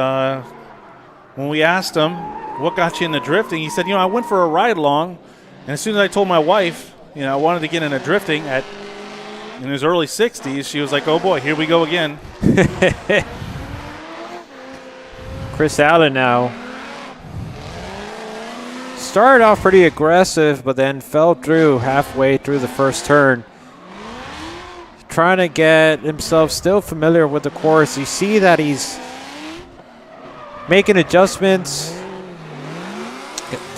when we asked him what got you into drifting, he said, I went for a ride along. And as soon as I told my wife, I wanted to get into drifting in his early 60s, she was like, oh boy, here we go again. Chris Allen now. Started off pretty aggressive, but then fell through halfway through the first turn. Trying to get himself still familiar with the course. You see that he's making adjustments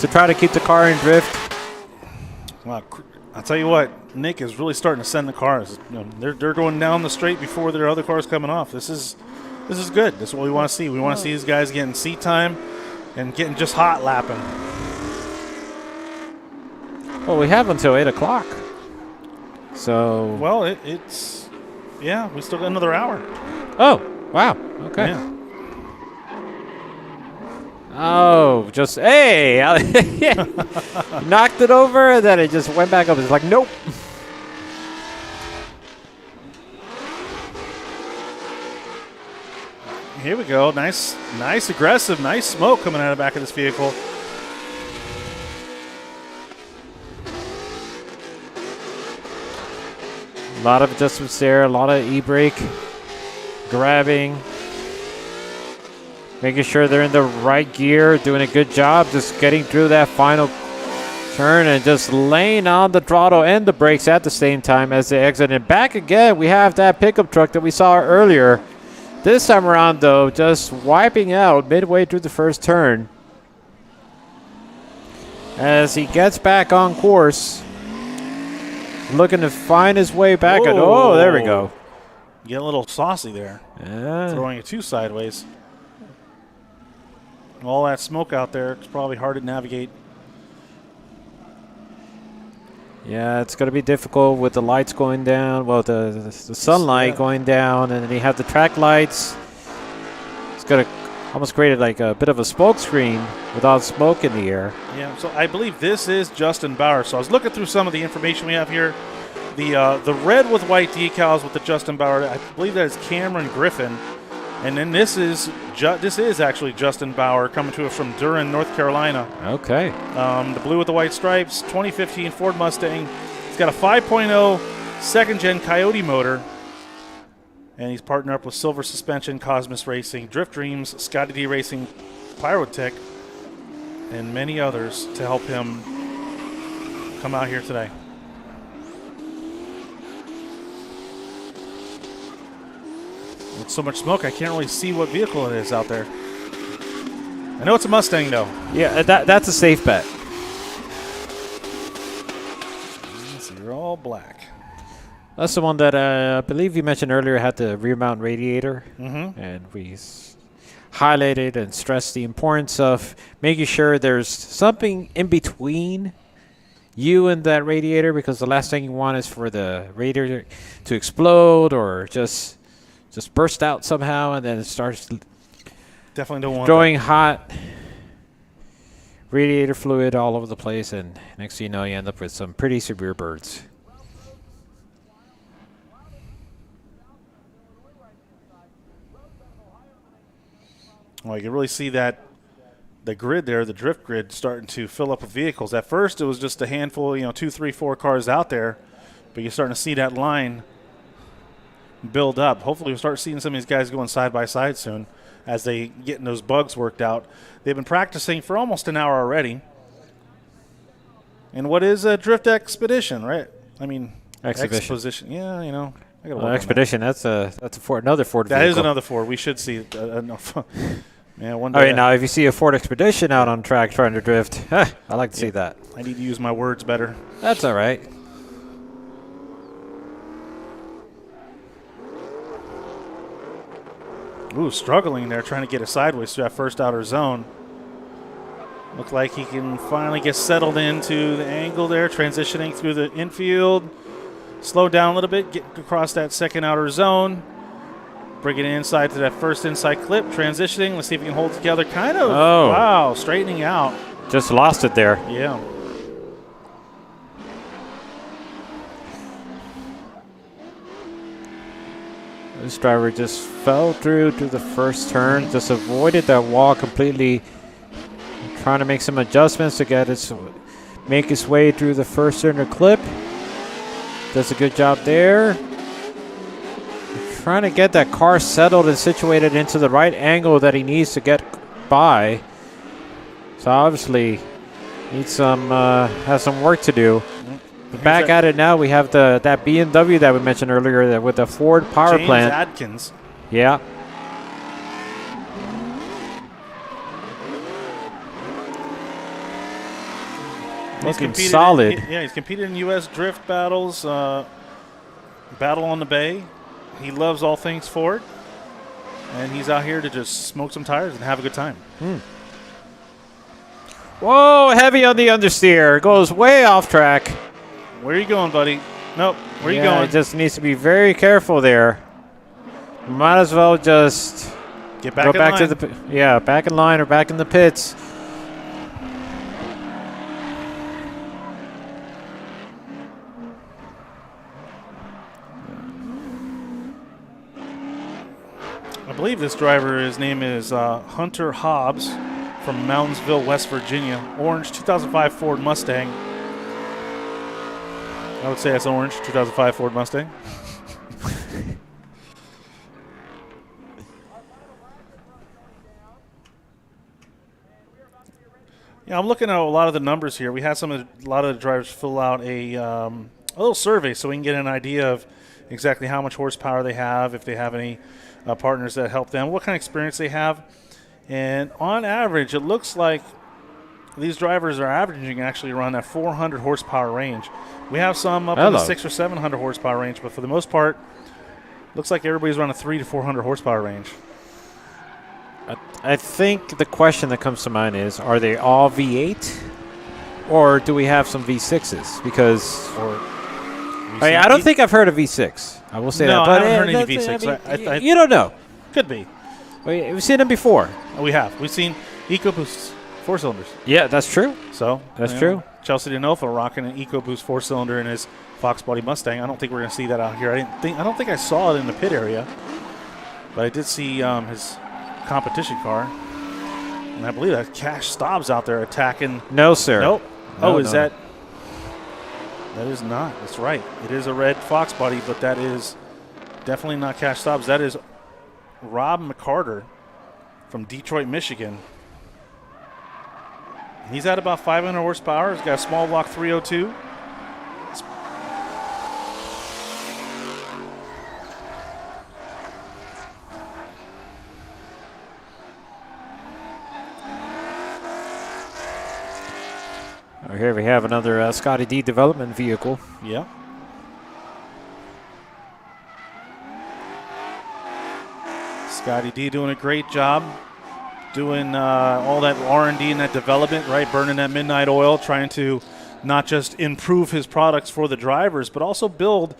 to try to keep the car in drift. Well, I'll tell you what, Nick is really starting to send the cars. They're going down the straight before there are other cars coming off. This is good. This is what we want to see. We want to see these guys getting seat time and getting just hot lapping. Well, we have until 8 o'clock. So. Well, it's we still got another hour. Oh, wow. Okay. Yeah. Oh, just, hey. Knocked it over, and then it just went back up. It's like, nope. Here we go. Nice, aggressive, nice smoke coming out of the back of this vehicle. A lot of adjustments there, a lot of e-brake, grabbing, making sure they're in the right gear, doing a good job just getting through that final turn and just laying on the throttle and the brakes at the same time as they exit. And back again, we have that pickup truck that we saw earlier. This time around, though, just wiping out midway through the first turn. As he gets back on course, looking to find his way back. Oh, there we go. Get a little saucy there. Yeah. Throwing it too sideways. All that smoke out there, it's probably hard to navigate. Yeah, it's going to be difficult with the lights going down. Well, the sunlight going down, and then you have the track lights. It's going to almost create like a bit of a smoke screen with all the smoke in the air. Yeah, so I believe this is Justin Bauer. So I was looking through some of the information we have here. The red with white decals with the Justin Bauer, I believe that is Cameron Griffin. And then this is actually Justin Bauer coming to us from Durham, North Carolina. Okay. The blue with the white stripes, 2015 Ford Mustang. He's got a 5.0 second-gen Coyote motor. And he's partnered up with Silver Suspension, Cosmos Racing, Drift Dreams, Scotty D Racing, Pyrotech, and many others to help him come out here today. With so much smoke, I can't really see what vehicle it is out there. I know it's a Mustang, though. Yeah, that's a safe bet. So you're all black. That's the one that I believe you mentioned earlier had the rear mount radiator. Mm-hmm. And we highlighted and stressed the importance of making sure there's something in between you and that radiator, because the last thing you want is for the radiator to explode or just burst out somehow, and then it starts Definitely don't want throwing hot radiator fluid all over the place, and next thing you know, you end up with some pretty severe birds. Well, you can really see that the grid there, the drift grid, starting to fill up with vehicles. At first, it was just a handful, 2, 3, 4 cars out there, but you're starting to see that line build up. Hopefully we'll start seeing some of these guys going side by side soon as they getting those bugs worked out. They've been practicing for almost an hour already. And what is a drift expedition, right? I mean, exposition. Yeah, I gotta work on Expedition. That's another Ford that. vehicle. That is another Ford. We should see. Yeah, one day. All right, now if you see a Ford Expedition out on track trying to drift, I like to see that. I need to use my words better. That's all right. Ooh, struggling there, trying to get it sideways through that first outer zone. Look like he can finally get settled into the angle there, transitioning through the infield. Slow down a little bit, get across that second outer zone. Bring it inside to that first inside clip, transitioning. Let's see if he can hold together. Kind of, wow, straightening out. Just lost it there. Yeah. This driver just fell through to the first turn, just avoided that wall completely. Trying to make some adjustments to make his way through the first center clip. Does a good job there. Trying to get that car settled and situated into the right angle that he needs to get by. So obviously needs some has some work to do. But back at it now, we have that BMW that we mentioned earlier with the Ford power James plant. Adkins. Yeah. Looking solid. He's competed in U.S. drift battles, Battle on the Bay. He loves all things Ford, and he's out here to just smoke some tires and have a good time. Whoa, heavy on the understeer. Goes way off track. Where are you going, buddy? Nope. Where are you going? He just needs to be very careful there. Might as well just Get back go in back line. to the back in line or back in the pits. I believe this driver, his name is Hunter Hobbs from Moundsville, West Virginia. Orange 2005 Ford Mustang. I would say that's orange 2005 Ford Mustang. Yeah, I'm looking at a lot of the numbers here. We had a lot of the drivers fill out a little survey so we can get an idea of exactly how much horsepower they have, if they have any partners that help them, what kind of experience they have. And on average, it looks like these drivers are averaging actually around that 400 horsepower range. We have some up in the 600 or 700 horsepower range, but for the most part, looks like everybody's around a 300 to 400 horsepower range. I think the question that comes to mind is, are they all V8? Or do we have some V6s? Because I don't think I've heard of V6. I will say that. But I haven't heard any that's- V6. You don't know. Could be. We've seen them before. We have. We've seen EcoBoost 4-cylinders. Yeah, that's true. So That's true. Chelsea DeNofa rocking an EcoBoost 4-cylinder in his Fox Body Mustang. I don't think we're going to see that out here. I don't think I saw it in the pit area, but I did see his competition car, and I believe that Cash Stobbs out there attacking. No, sir. Nope. No, is no. that? That is not. That's right. It is a red Fox Body, but that is definitely not Cash Stobbs. That is Rob McCarter from Detroit, Michigan. He's at about 500 horsepower. He's got a small block 302. Here we have another Scotty D development vehicle. Yeah. Scotty D doing a great job doing all that R&D and that development, right? Burning that midnight oil, trying to not just improve his products for the drivers, but also build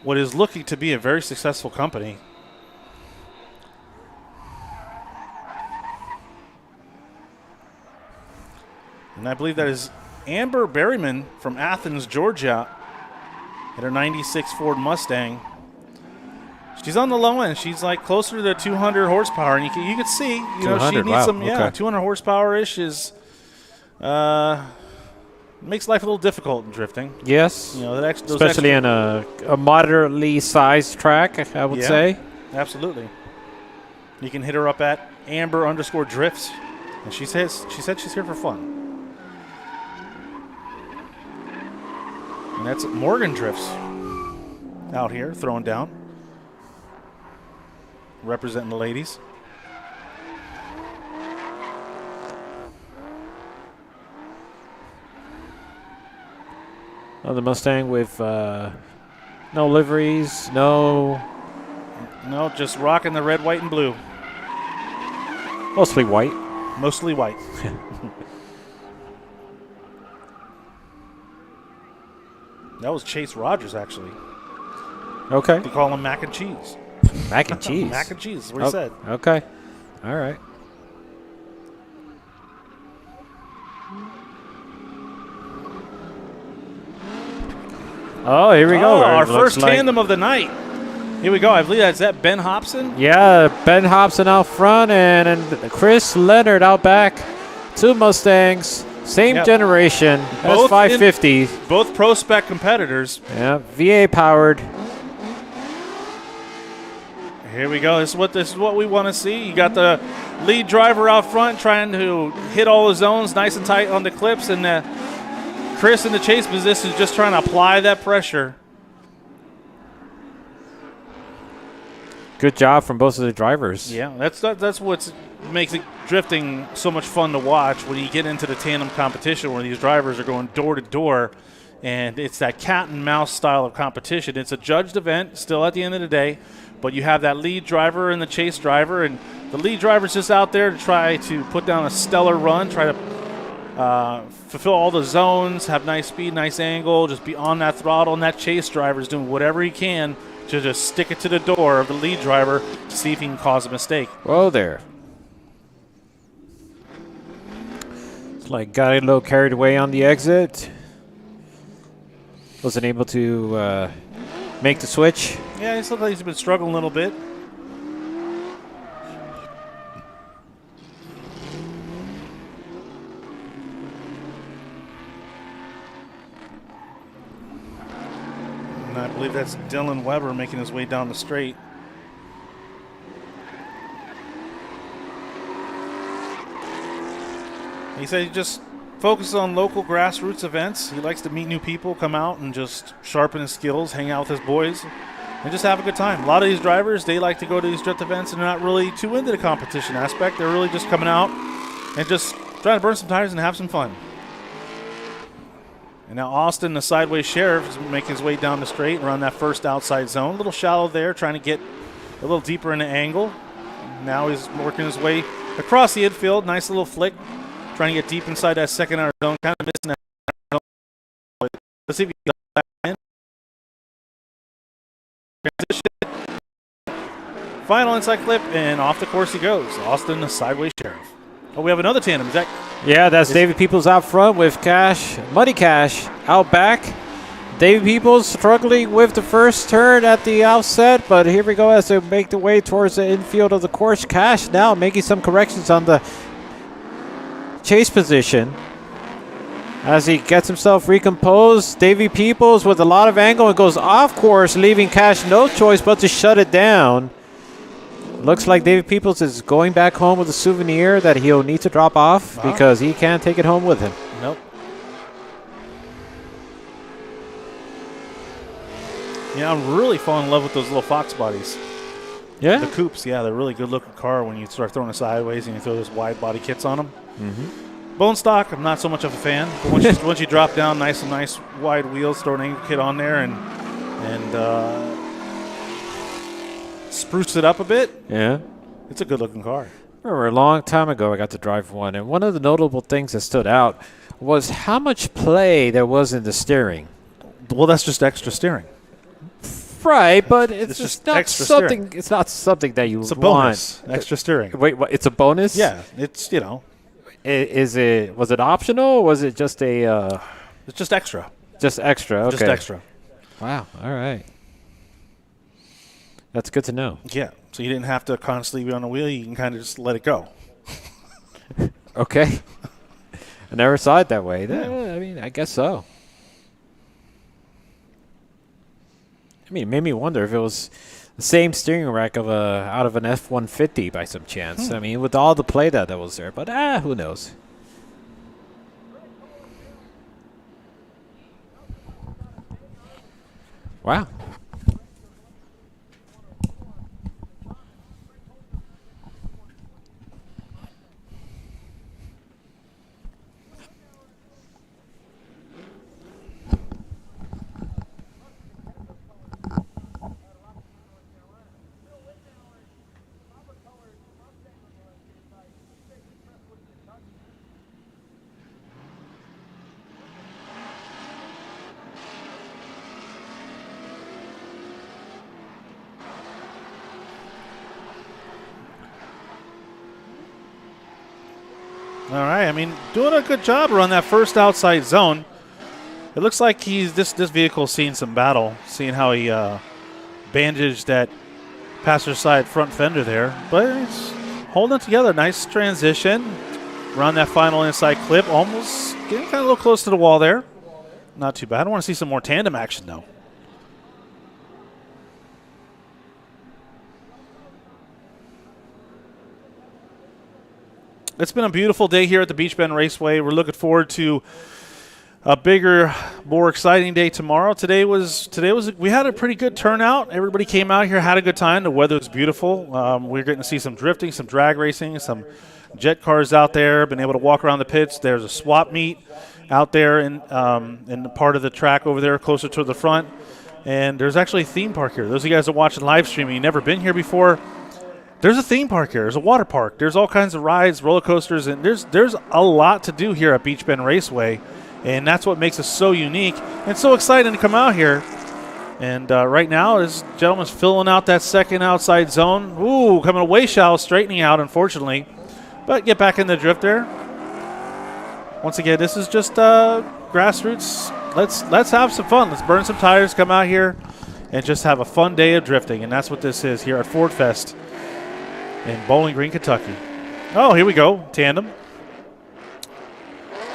what is looking to be a very successful company. And I believe that is Amber Berryman from Athens, Georgia, at her 96 Ford Mustang. She's on the low end. She's like closer to the 200 horsepower, and you can see, she needs wow, some. Yeah, okay. 200 horsepower ish is makes life a little difficult in drifting. Yes. Those especially in a moderately sized track, I would say. Absolutely. You can hit her up at Amber_drifts, and she said she's here for fun. And that's Morgan Drifts out here throwing down, representing the ladies. The Mustang with no liveries, no, just rocking the red, white, and blue. mostly white. Mostly white. That was Chase Rogers, actually. Okay. They call him mac and cheese. Mac and cheese. Mac and cheese is what he said. Okay. All right. Oh, here we go. Oh, our It looks first like- tandem of the night. Here we go. I believe that's Ben Hobson. Yeah, Ben Hobson out front and Chris Leonard out back. Two Mustangs, same Yep. generation. That's Both 550. Both pro spec competitors. Yeah, VA powered. Here we go. This is what we want to see. You got the lead driver out front trying to hit all the zones nice and tight on the clips, and Chris in the chase position is just trying to apply that pressure. Good job from both of the drivers. Yeah, that's what makes it drifting so much fun to watch when you get into the tandem competition where these drivers are going door to door, and it's that cat and mouse style of competition. It's a judged event still at the end of the day, but you have that lead driver and the chase driver, and the lead driver's just out there to try to put down a stellar run, try to fulfill all the zones, have nice speed, nice angle, just be on that throttle, and that chase driver's doing whatever he can to just stick it to the door of the lead driver to see if he can cause a mistake. Whoa there. It's like got a little carried away on the exit. Wasn't able to make the switch. Yeah, he looks like he's been struggling a little bit. And I believe that's Dylan Weber making his way down the straight. He said he just focuses on local grassroots events. He likes to meet new people, come out and just sharpen his skills, hang out with his boys, and just have a good time. A lot of these drivers, they like to go to these drift events and they're not really too into the competition aspect. They're really just coming out and just trying to burn some tires and have some fun. And now Austin, the sideways sheriff, is making his way down the straight and around that first outside zone. A little shallow there, trying to get a little deeper in the angle. Now he's working his way across the infield. Nice little flick, trying to get deep inside that second outer zone. Kind of missing that zone. Let's see if he can get that in. Transition. Final inside clip, and off the course he goes. Austin, the sideways sheriff. Oh, we have another tandem. Is that? Yeah, that's David Peoples out front with Cash, Muddy Cash out back. David Peoples struggling with the first turn at the outset, but here we go as they make the way towards the infield of the course. Cash now making some corrections on the chase position as he gets himself recomposed. Davey Peoples with a lot of angle and goes off course, leaving Cash no choice but to shut it down. Looks like David Peoples is going back home with a souvenir that he'll need to drop off because he can't take it home with him. Nope. Yeah, I'm really falling in love with those little Fox bodies. Yeah? The coupes, yeah, they're a really good looking car when you start throwing it sideways and you throw those wide body kits on them. Mm-hmm. Bone stock, I'm not so much of a fan. But once you drop down nice wide wheels, throw an angle kit on there and spruce it up a bit. Yeah. It's a good looking car. Remember a long time ago I got to drive one, and one of the notable things that stood out was how much play there was in the steering. Well, that's just extra steering. Right, but it's just just not extra something. steering. It's not something that you It's a want. bonus. Extra steering. Wait, what? It's a bonus? Yeah, it's, you know, Is it? Was it optional, or was it just a? it's just extra. Just extra. Okay. Just extra. Wow. All right. That's good to know. Yeah, so you didn't have to constantly be on the wheel. You can kind of just let it go. Okay. I never saw it that way. I mean, I guess so. I mean, it made me wonder if it was the same steering rack of out of an F-150 by some chance. I mean, with all the play that was there. But, who knows? Wow. All right, I mean, doing a good job around that first outside zone. It looks like this vehicle's seen some battle, seeing how he bandaged that passenger side front fender there. But it's holding it together. Nice transition around that final inside clip. Almost getting kind of a little close to the wall there. Not too bad. I want to see some more tandem action, though. It's been a beautiful day here at the Beech Bend Raceway. We're looking forward to a bigger, more exciting day tomorrow. Today was we had a pretty good turnout. Everybody came out here, had a good time. The weather was beautiful. We're getting to see some drifting, some drag racing, some jet cars out there. Been able to walk around the pits. There's a swap meet out there in the part of the track over there closer to the front. And there's actually a theme park here. Those of you guys that are watching live streaming, you've never been here before, there's a theme park here. There's a water park. There's all kinds of rides, roller coasters, and there's a lot to do here at Beech Bend Raceway. And that's what makes us so unique and so exciting to come out here. And right now, this gentleman's filling out that second outside zone. Ooh, coming away shallow, straightening out, unfortunately. But get back in the drift there. Once again, this is just grassroots. Let's have some fun. Let's burn some tires, come out here, and just have a fun day of drifting. And that's what this is here at Ford Fest in Bowling Green, Kentucky. Oh, here we go, tandem.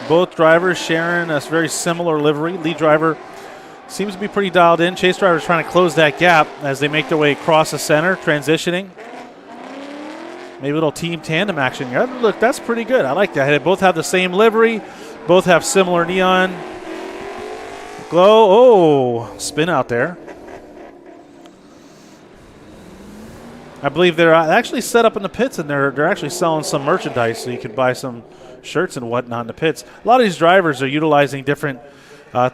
Both drivers sharing a very similar livery. Lead driver seems to be pretty dialed in. Chase driver is trying to close that gap as they make their way across the center, transitioning. Maybe a little team tandem action here. Look, that's pretty good. I like that. They both have the same livery. Both have similar neon glow. Oh, spin out there. I believe they're actually set up in the pits, and they're actually selling some merchandise, so you can buy some shirts and whatnot in the pits. A lot of these drivers are utilizing different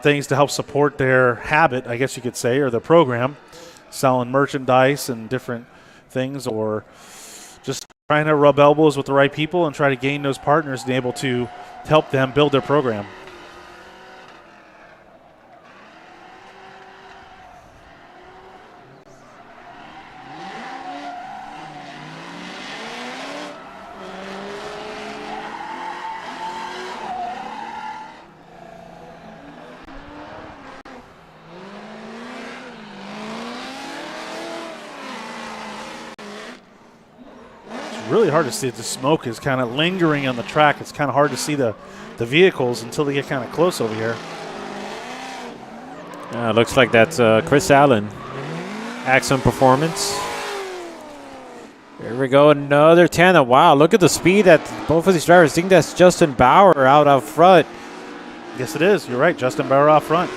things to help support their habit, I guess you could say, or their program, selling merchandise and different things, or just trying to rub elbows with the right people and try to gain those partners and be able to help them build their program. Really hard to see. The smoke is kind of lingering on the track. It's kind of hard to see the vehicles until they get kind of close over here. Looks like that's Chris Allen. Excellent performance. Here we go, another tandem. Wow, look at the speed that both of these drivers. I think that's Justin Bauer out front. Yes, it is. You're right. Justin Bauer out front.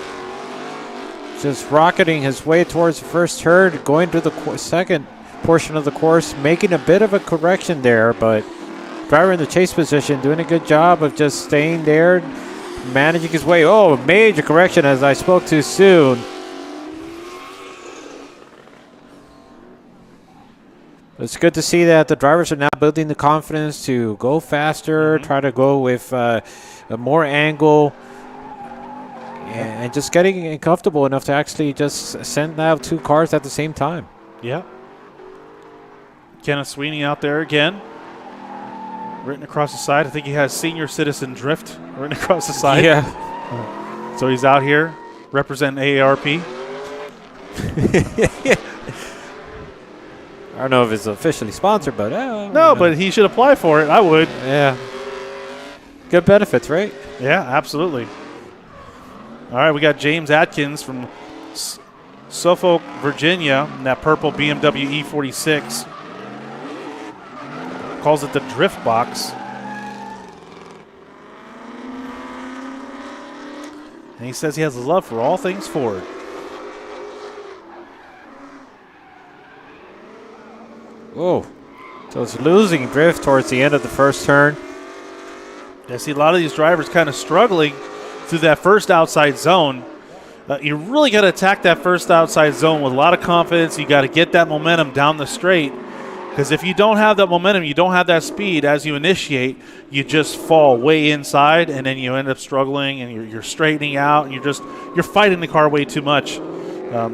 Just rocketing his way towards the first turn, going to the second portion of the course, making a bit of a correction there, but driver in the chase position doing a good job of just staying there, managing his way. Oh, major correction as I spoke too soon. It's good to see that the drivers are now building the confidence to go faster, try to go with a more angle, and just getting comfortable enough to actually just send out two cars at the same time. Yeah. Kenneth Sweeney out there again. Written across the side. I think he has senior citizen drift written across the side. Yeah. So he's out here representing AARP. I don't know if it's officially sponsored, but no, but he should apply for it. I would. Yeah. Good benefits, right? Yeah, absolutely. All right, we got James Atkins from Suffolk, Virginia, in that purple BMW E46. Calls it the drift box. And he says he has a love for all things Ford. Oh, so it's losing drift towards the end of the first turn. I see a lot of these drivers kind of struggling through that first outside zone. You really got to attack that first outside zone with a lot of confidence. You got to get that momentum down the straight. Because if you don't have that momentum, you don't have that speed as you initiate, you just fall way inside, and then you end up struggling, and you're straightening out, and you're fighting the car way too much.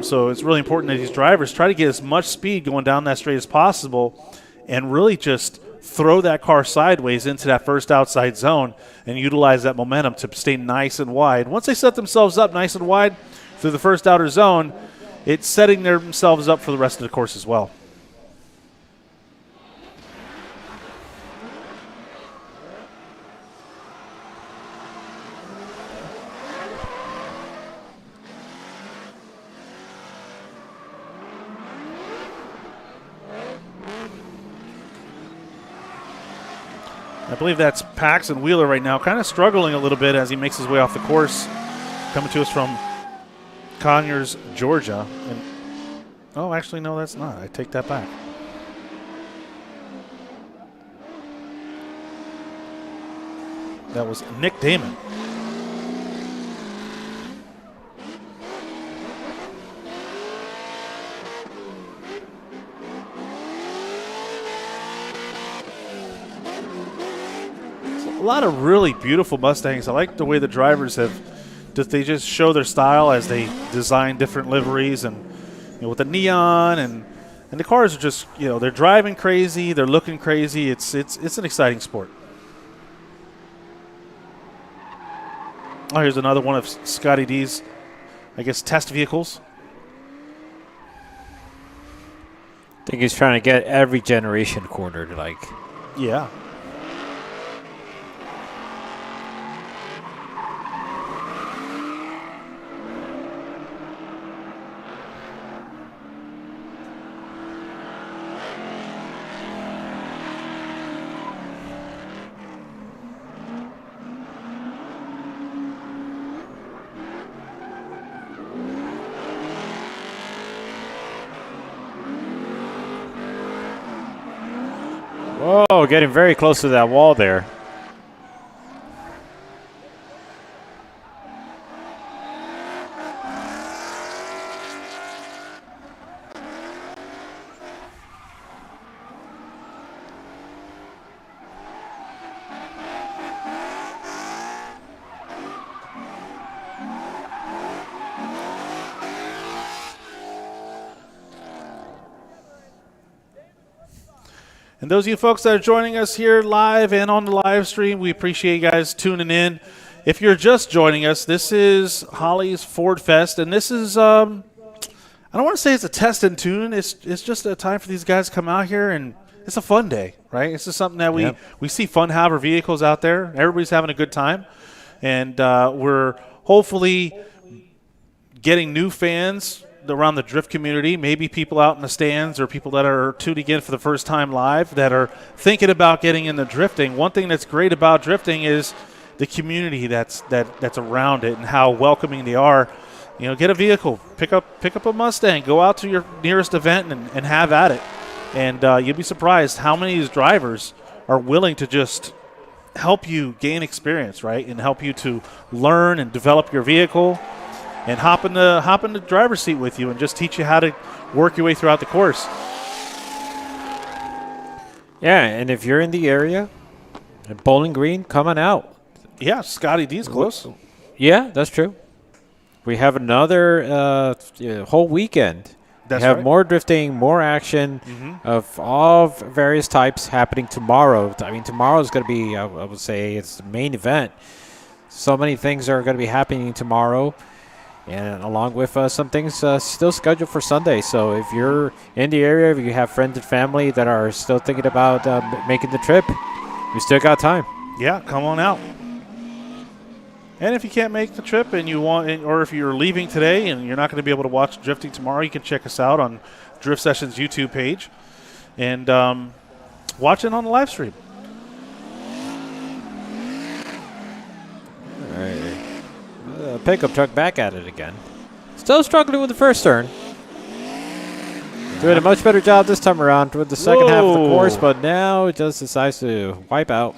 So it's really important that these drivers try to get as much speed going down that straight as possible, and really just throw that car sideways into that first outside zone and utilize that momentum to stay nice and wide. Once they set themselves up nice and wide through the first outer zone, it's setting themselves up for the rest of the course as well. I believe that's Paxton Wheeler right now, kind of struggling a little bit as he makes his way off the course, coming to us from Conyers, Georgia. And oh, actually, no, that's not. I take that back. That was Nick Damon. A lot of really beautiful Mustangs. I like the way the drivers they just show their style as they design different liveries and with the neon and the cars are just they're driving crazy, they're looking crazy. It's an exciting sport. Oh, here's another one of Scotty D's, I guess, test vehicles. I think he's trying to get every generation cornered, Yeah. Whoa, getting very close to that wall there. And those of you folks that are joining us here live and on the live stream, we appreciate you guys tuning in. If you're just joining us, this is Holley's Ford Fest, and this is I don't want to say it's a test and tune. It's just a time for these guys to come out here, and it's a fun day, right? It's just something that we see fun hover vehicles out there. Everybody's having a good time, and we're hopefully getting new fans around the drift community, maybe people out in the stands or people that are tuning in for the first time live that are thinking about getting into drifting. One thing that's great about drifting is the community that's around it and how welcoming they are. Get a vehicle, pick up a Mustang, go out to your nearest event and have at it. And you'll be surprised how many of these drivers are willing to just help you gain experience, right, and help you to learn and develop your vehicle. And hop in the driver's seat with you and just teach you how to work your way throughout the course. Yeah, and if you're in the area, at Bowling Green, come on out. Yeah, Scotty D's close. Yeah, that's true. We have another whole weekend. That's we have right. more drifting, more action of all various types happening tomorrow. I mean, tomorrow is going to be, I would say, it's the main event. So many things are going to be happening tomorrow. And along with some things still scheduled for Sunday. So if you're in the area, if you have friends and family that are still thinking about making the trip, we still got time. Yeah, come on out. And if you can't make the trip and you want, or if you're leaving today and you're not going to be able to watch drifting tomorrow, you can check us out on Drift Sessions YouTube page and watch it on the live stream. All right. Pickup truck back at it again. Still struggling with the first turn. Doing a much better job this time around with the second half of the course, but now it just decides to wipe out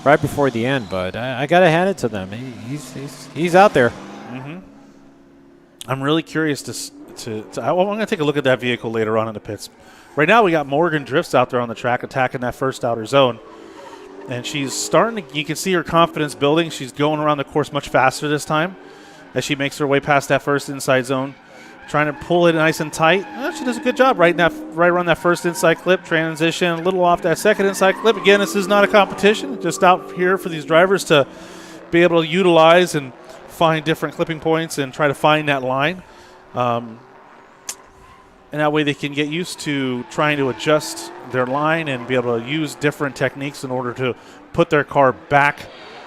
right before the end. But I got to hand it to them. He's out there. Mm-hmm. I'm really curious I'm going to take a look at that vehicle later on in the pits. Right now we got Morgan Drifts out there on the track attacking that first outer zone. And she's starting to, you can see her confidence building. She's going around the course much faster this time as she makes her way past that first inside zone. trying to pull it nice and tight. She does a good job right around that first inside clip, transition, a little off that second inside clip. Again, this is not a competition, just out here for these drivers to be able to utilize and find different clipping points and try to find that line. And that way they can get used to trying to adjust their line and be able to use different techniques in order to put their car back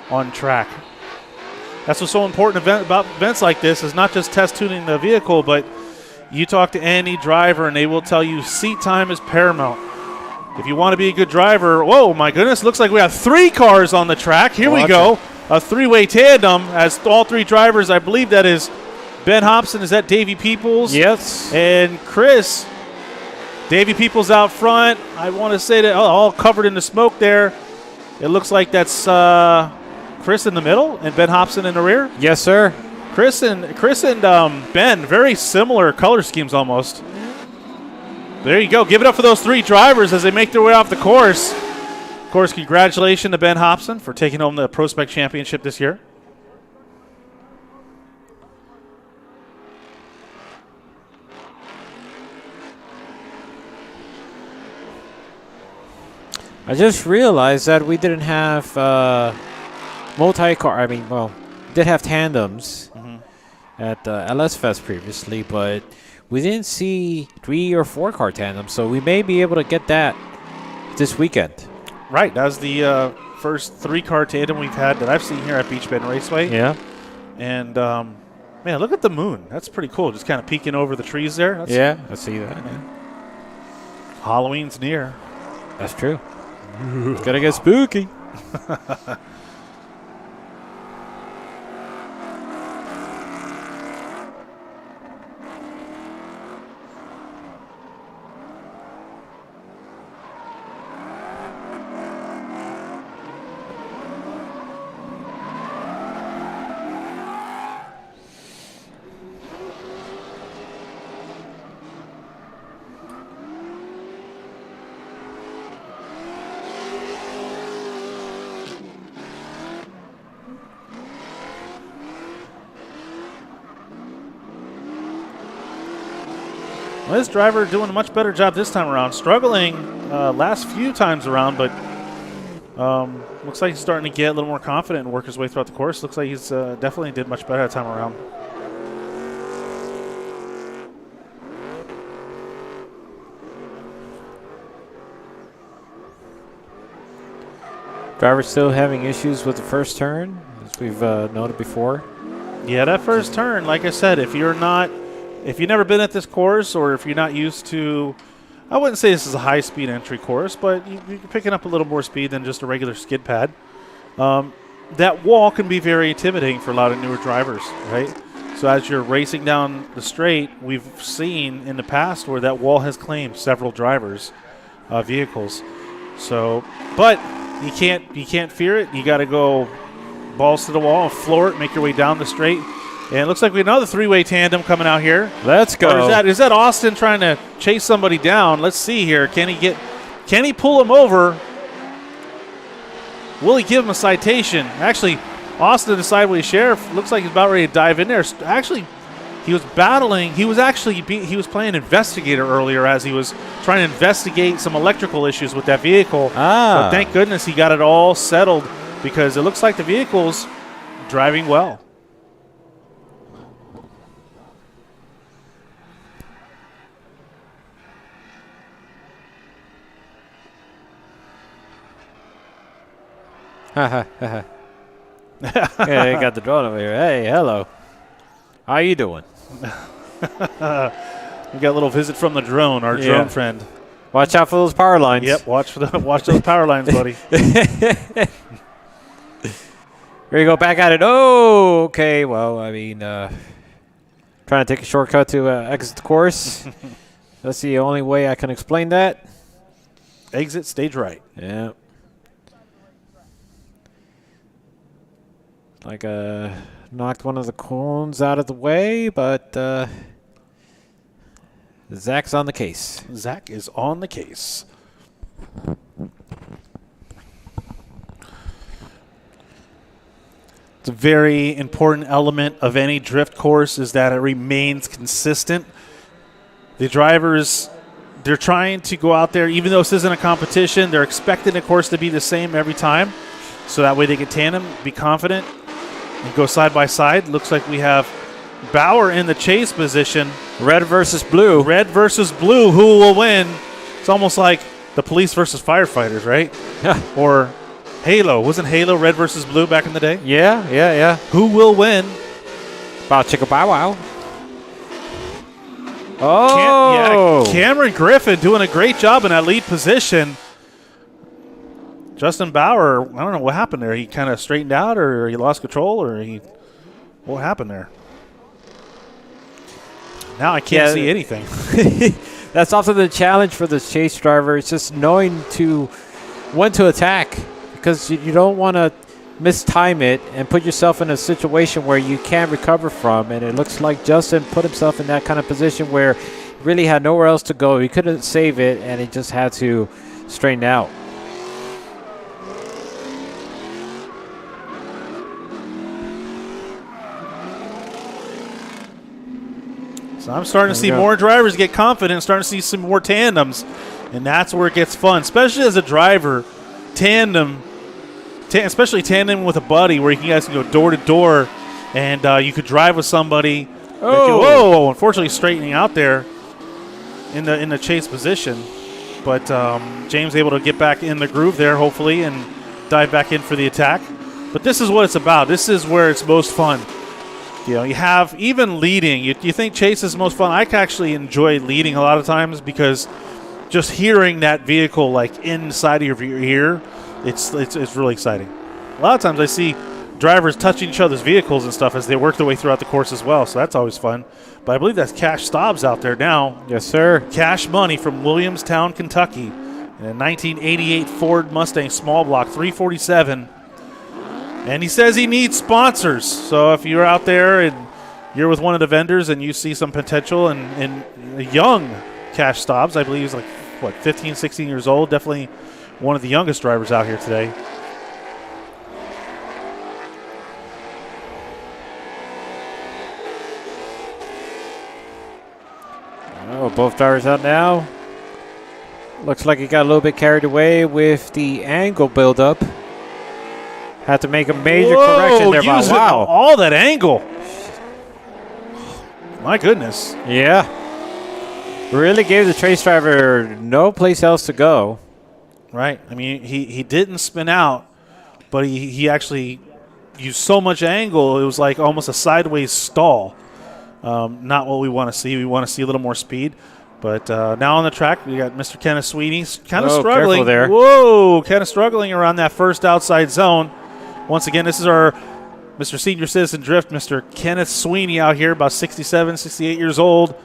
on track. That's what's so important about events like this, is not just test tuning the vehicle, but you talk to any driver and they will tell you seat time is paramount. If you want to be a good driver, whoa, my goodness, looks like we have 3 cars on the track. Here we go. A 3-way tandem as all 3 drivers. I believe that is Ben Hobson. Is that Davey Peoples? Yes. And Chris. Davey Peoples out front. I want to say that all covered in the smoke there. It looks like that's Chris in the middle and Ben Hobson in the rear. Yes, sir. Chris and Ben, very similar color schemes almost. There you go. Give it up for those 3 drivers as they make their way off the course. Of course, congratulations to Ben Hobson for taking home the Prospect Championship this year. I just realized that we didn't have multi-car. I mean, well, we did have tandems at LS Fest previously, but we didn't see 3 or 4 car tandems, so we may be able to get that this weekend. Right, that was the first 3-car tandem we've had that I've seen here at Beech Bend Raceway. Yeah. And, man, look at the moon. That's pretty cool, just kind of peeking over the trees there. That's, yeah, I see that. Yeah. Halloween's near. That's true. It's gonna get spooky. Well, this driver doing a much better job this time around. Struggling last few times around, but looks like he's starting to get a little more confident and work his way throughout the course. Looks like he's definitely did much better that time around. Driver still having issues with the first turn, as we've noted before. Yeah, that first turn, like I said, if you've never been at this course, or if you're not used to, I wouldn't say this is a high-speed entry course, but you're picking up a little more speed than just a regular skid pad. That wall can be very intimidating for a lot of newer drivers, right? So as you're racing down the straight, we've seen in the past where that wall has claimed several drivers' vehicles. So, but you can't fear it. You got to go balls to the wall and floor it, make your way down the straight. And it looks like we have another 3-way tandem coming out here. Let's go. Or is that Austin trying to chase somebody down? Let's see here. Can he pull him over? Will he give him a citation? Actually, Austin, the sideways sheriff, looks like he's about ready to dive in there. Actually, he was battling. He was playing investigator earlier as he was trying to investigate some electrical issues with that vehicle. But thank goodness he got it all settled, because it looks like the vehicle's driving well. Yeah, you got the drone over here. Hey, hello. How you doing? We got a little visit from the drone, our drone friend. Watch out for those power lines. Yep, watch those power lines, buddy. Here you go, back at it. Oh, okay. Well, I mean, trying to take a shortcut to exit the course. That's the only way I can explain that. Exit stage right. Yeah. Like knocked one of the cones out of the way, but Zach's on the case. Zach is on the case. It's a very important element of any drift course is that it remains consistent. The drivers, they're trying to go out there, even though this isn't a competition, they're expecting the course to be the same every time. So that way they can tandem, be confident, and go side by side. Looks like we have Bauer in the chase position. Red versus blue. Red versus blue. Who will win? It's almost like the police versus firefighters, right? Or Halo. Wasn't Halo red versus blue back in the day? Yeah. Who will win? Bow chicka bow wow. Oh! Cameron Griffin doing a great job in that lead position. Justin Bauer, I don't know what happened there. He kind of straightened out, or he lost control, or what happened there? Now I can't see anything. That's often the challenge for the chase driver. It's just knowing when to attack, because you don't want to mistime it and put yourself in a situation where you can't recover from. And it looks like Justin put himself in that kind of position where he really had nowhere else to go. He couldn't save it, and he just had to straighten out. So I'm starting to see more drivers get confident, starting to see some more tandems, and that's where it gets fun, especially as a driver. Especially tandem with a buddy where you guys can go door to door, and you could drive with somebody. Whoa! Unfortunately, straightening out there in the chase position, but James able to get back in the groove there, hopefully, and dive back in for the attack. But this is what it's about. This is where it's most fun. You know, you have even leading. You think chase is most fun? I actually enjoy leading a lot of times because just hearing that vehicle like inside of your ear, it's really exciting. A lot of times I see drivers touching each other's vehicles and stuff as they work their way throughout the course as well, so that's always fun. But I believe that's Cash Stobbs out there now. Yes, sir. Cash Money from Williamstown, Kentucky, in a 1988 Ford Mustang small block 347. And he says he needs sponsors. So if you're out there and you're with one of the vendors and you see some potential in a young Cash Stobbs, I believe he's like, 15, 16 years old, definitely one of the youngest drivers out here today. Oh, both drivers out now. Looks like he got a little bit carried away with the angle buildup. Had to make a major correction there. Wow. All that angle. My goodness. Yeah. Really gave the chase driver no place else to go. Right. I mean, he didn't spin out, but he actually used so much angle, it was like almost a sideways stall. Not what we want to see. We want to see a little more speed. But now on the track, we got Mr. Kenneth Sweeney kind of struggling. There. Whoa, kind of struggling around that first outside zone. Once again, this is our Mr. Senior Citizen Drift, Mr. Kenneth Sweeney out here, about 67, 68 years old,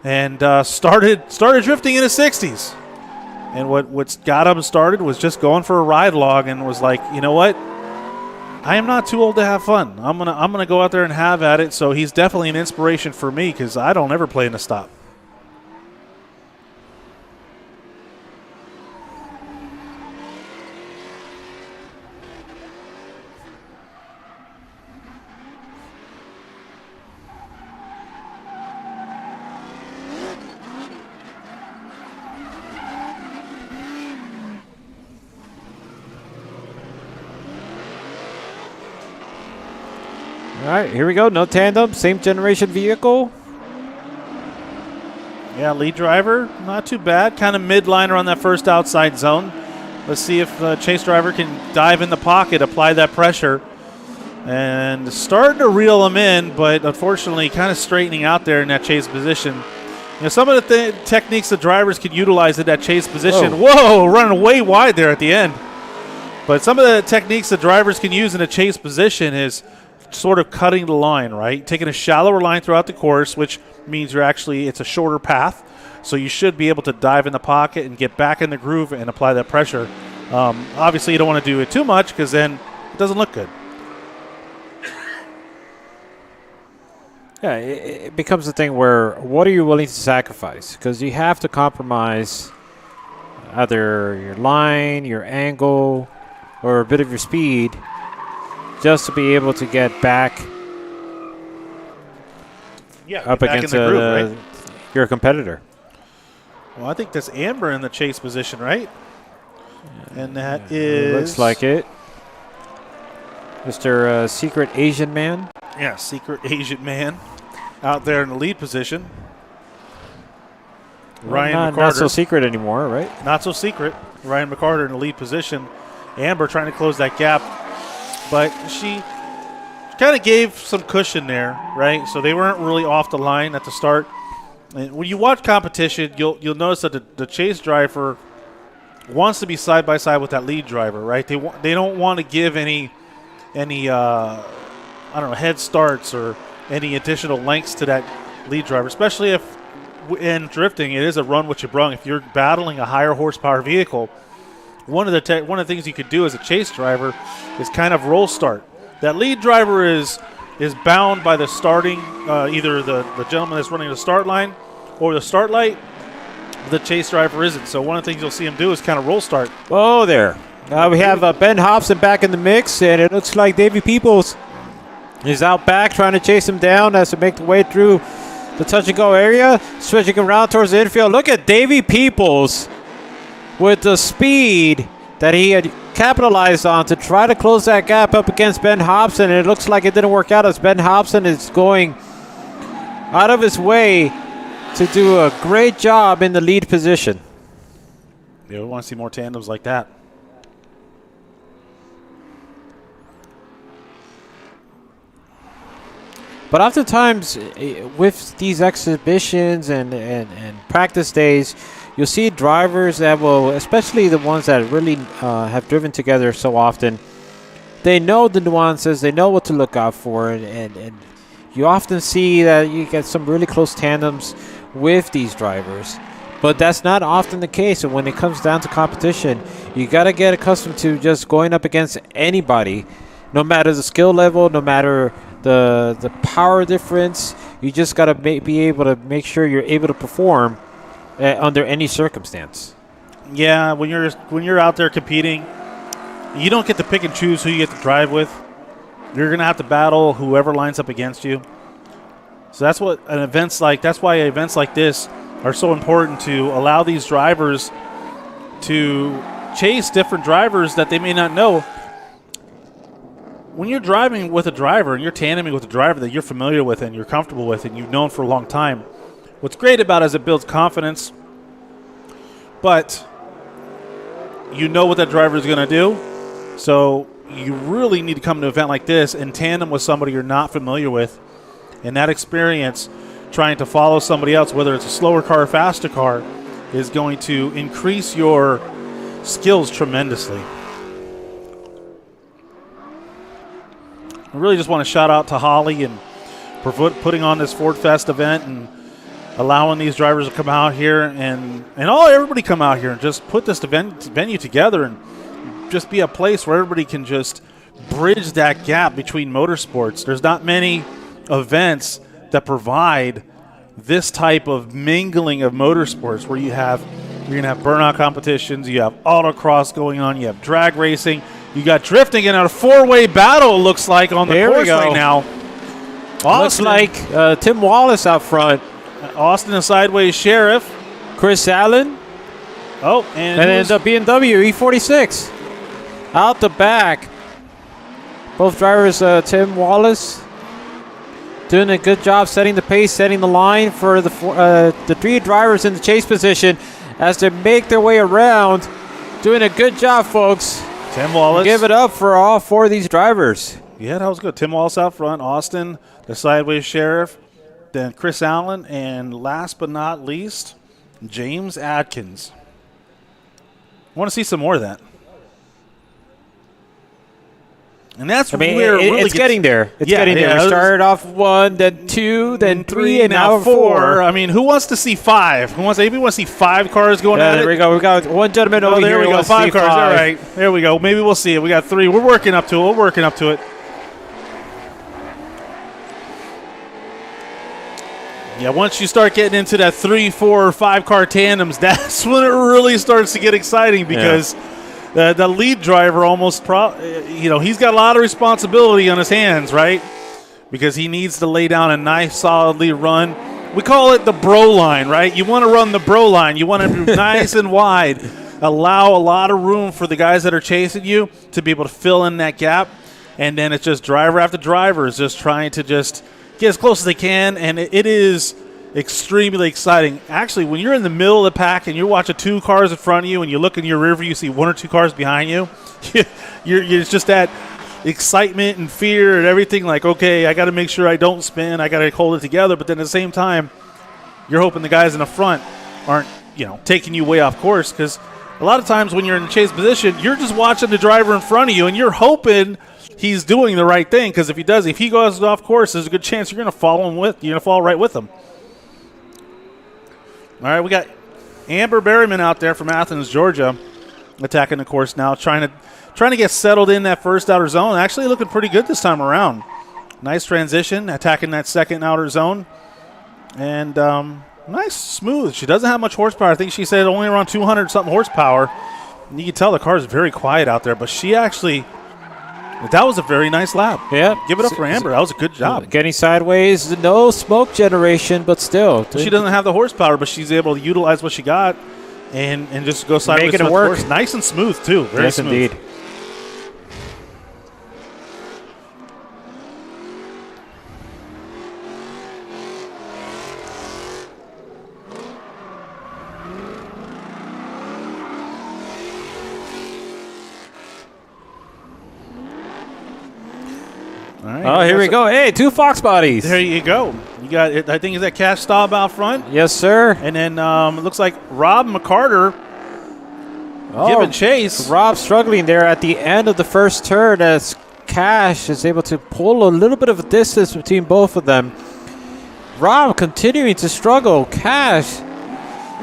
and started drifting in his 60s. And what got him started was just going for a ride log and was like, you know what? I am not too old to have fun. I'm gonna go out there and have at it. So he's definitely an inspiration for me because I don't ever play in a stop. All right, here we go. No tandem, same generation vehicle. Yeah, lead driver, not too bad. Kind of midliner on that first outside zone. Let's see if the chase driver can dive in the pocket, apply that pressure. And starting to reel him in, but unfortunately kind of straightening out there in that chase position. You know, some of the techniques the drivers could utilize in that chase position. Whoa, running way wide there at the end. But some of the techniques the drivers can use in a chase position is sort of cutting the line, right? Taking a shallower line throughout the course, which means it's a shorter path. So you should be able to dive in the pocket and get back in the groove and apply that pressure. Obviously, you don't want to do it too much because then it doesn't look good. Yeah, it becomes a thing where what are you willing to sacrifice? Because you have to compromise either your line, your angle, or a bit of your speed just to be able to get back up back against in the groove, right? your competitor. Well, I think that's Amber in the chase position, right? And that is... Looks like it. Mr. Secret Asian Man. Yeah, Secret Asian Man out there in the lead position. Ryan McCarter. Not so secret anymore, right? Not so secret. Ryan McCarter in the lead position. Amber trying to close that gap, but she kind of gave some cushion there, right? So they weren't really off the line at the start. And when you watch competition, you'll notice that the chase driver wants to be side by side with that lead driver, right? They don't want to give any I don't know, head starts or any additional lengths to that lead driver, especially if in drifting it is a run what you brung. If you're battling a higher horsepower vehicle, one of the things you could do as a chase driver is kind of roll start. That lead driver is bound by the starting, either the gentleman that's running the start line or the start light. The chase driver isn't. So one of the things you'll see him do is kind of roll start. Oh, there. We have Ben Hobson back in the mix, and it looks like Davey Peoples is out back trying to chase him down as to make the way through the touch-and-go area, switching around towards the infield. Look at Davey Peoples with the speed that he had capitalized on to try to close that gap up against Ben Hobson. And it looks like it didn't work out as Ben Hobson is going out of his way to do a great job in the lead position. Yeah, we want to see more tandems like that. But oftentimes, with these exhibitions and practice days, you'll see drivers that will, especially the ones that really have driven together so often, they know the nuances, they know what to look out for, and you often see that you get some really close tandems with these drivers. But that's not often the case, and when it comes down to competition, you got to get accustomed to just going up against anybody, no matter the skill level, no matter the power difference. You just got to be able to make sure you're able to perform under any circumstance. Yeah, when you're out there competing, you don't get to pick and choose who you get to drive with. You're going to have to battle whoever lines up against you. So that's why events like this are so important, to allow these drivers to chase different drivers that they may not know. When you're driving with a driver and you're tandeming with a driver that you're familiar with and you're comfortable with and you've known for a long time, what's great about it is it builds confidence, but you know what that driver is going to do. So you really need to come to an event like this in tandem with somebody you're not familiar with. And that experience, trying to follow somebody else, whether it's a slower car or faster car, is going to increase your skills tremendously. I really just want to shout out to Holley and for putting on this Ford Fest event and allowing these drivers to come out here and everybody come out here and just put this venue together and just be a place where everybody can just bridge that gap between motorsports. There's not many events that provide this type of mingling of motorsports where you're going to have burnout competitions, you have autocross going on, you have drag racing, you got drifting, and a four-way battle, it looks like, on the course right now. Austin, looks like Tim Wallace out front. Austin, a sideways sheriff. Chris Allen. Oh, and then the BMW E46 out the back. Both drivers, Tim Wallace, doing a good job setting the pace, setting the line for the three drivers in the chase position as they make their way around. Doing a good job, folks. Tim Wallace. Give it up for all four of these drivers. Yeah, that was good. Tim Wallace out front. Austin, the sideways sheriff. Then Chris Allen. And last but not least, James Adkins. I want to see some more of that. And that's where it's getting there. It's getting there. We started off 1, then 2, then 3, and now 4. I mean, who wants to see 5? Maybe want to see 5 cars going at it? There we go. We got one gentleman over there here. There we go. 5 cars. All right. There we go. Maybe we'll see it. We got 3. We're working up to it. Yeah, once you start getting into that 3, 4, or 5 car tandems, that's when it really starts to get exciting because the lead driver almost, he's got a lot of responsibility on his hands, right? Because he needs to lay down a nice, solidly run. We call it the bro line, right? You want to run the bro line. You want to be nice and wide. Allow a lot of room for the guys that are chasing you to be able to fill in that gap. And then it's just driver after driver is just trying to just get as close as they can. And it is extremely exciting. Actually, when you're in the middle of the pack and you're watching 2 cars in front of you and you look in your rear view, you see 1 or 2 cars behind you, it's just that excitement and fear and everything, like, okay, I got to make sure I don't spin, I got to hold it together, but then at the same time you're hoping the guys in the front aren't taking you way off course, because a lot of times when you're in the chase position, you're just watching the driver in front of you and you're hoping he's doing the right thing, because if he goes off course, there's a good chance you're going to follow him you're going to fall right with him. All right, we got Amber Berryman out there from Athens, Georgia, attacking the course now, trying to get settled in that first outer zone. Actually looking pretty good this time around. Nice transition, attacking that second outer zone. And nice, smooth. She doesn't have much horsepower. I think she said only around 200-something horsepower. And you can tell the car is very quiet out there, but that was a very nice lap. Yeah. Give it up for Amber. That was a good job. Getting sideways, no smoke generation, but still. She doesn't have the horsepower, but she's able to utilize what she got and just go sideways. Making it work. Course. Nice and smooth, too. Very smooth. Indeed. Oh, here we go. Hey, 2 Fox bodies. There you go. You got it. I think is that Cash Staub out front. Yes, sir. And then it looks like Rob McCarter giving chase. Rob struggling there at the end of the first turn as Cash is able to pull a little bit of a distance between both of them. Rob continuing to struggle. Cash.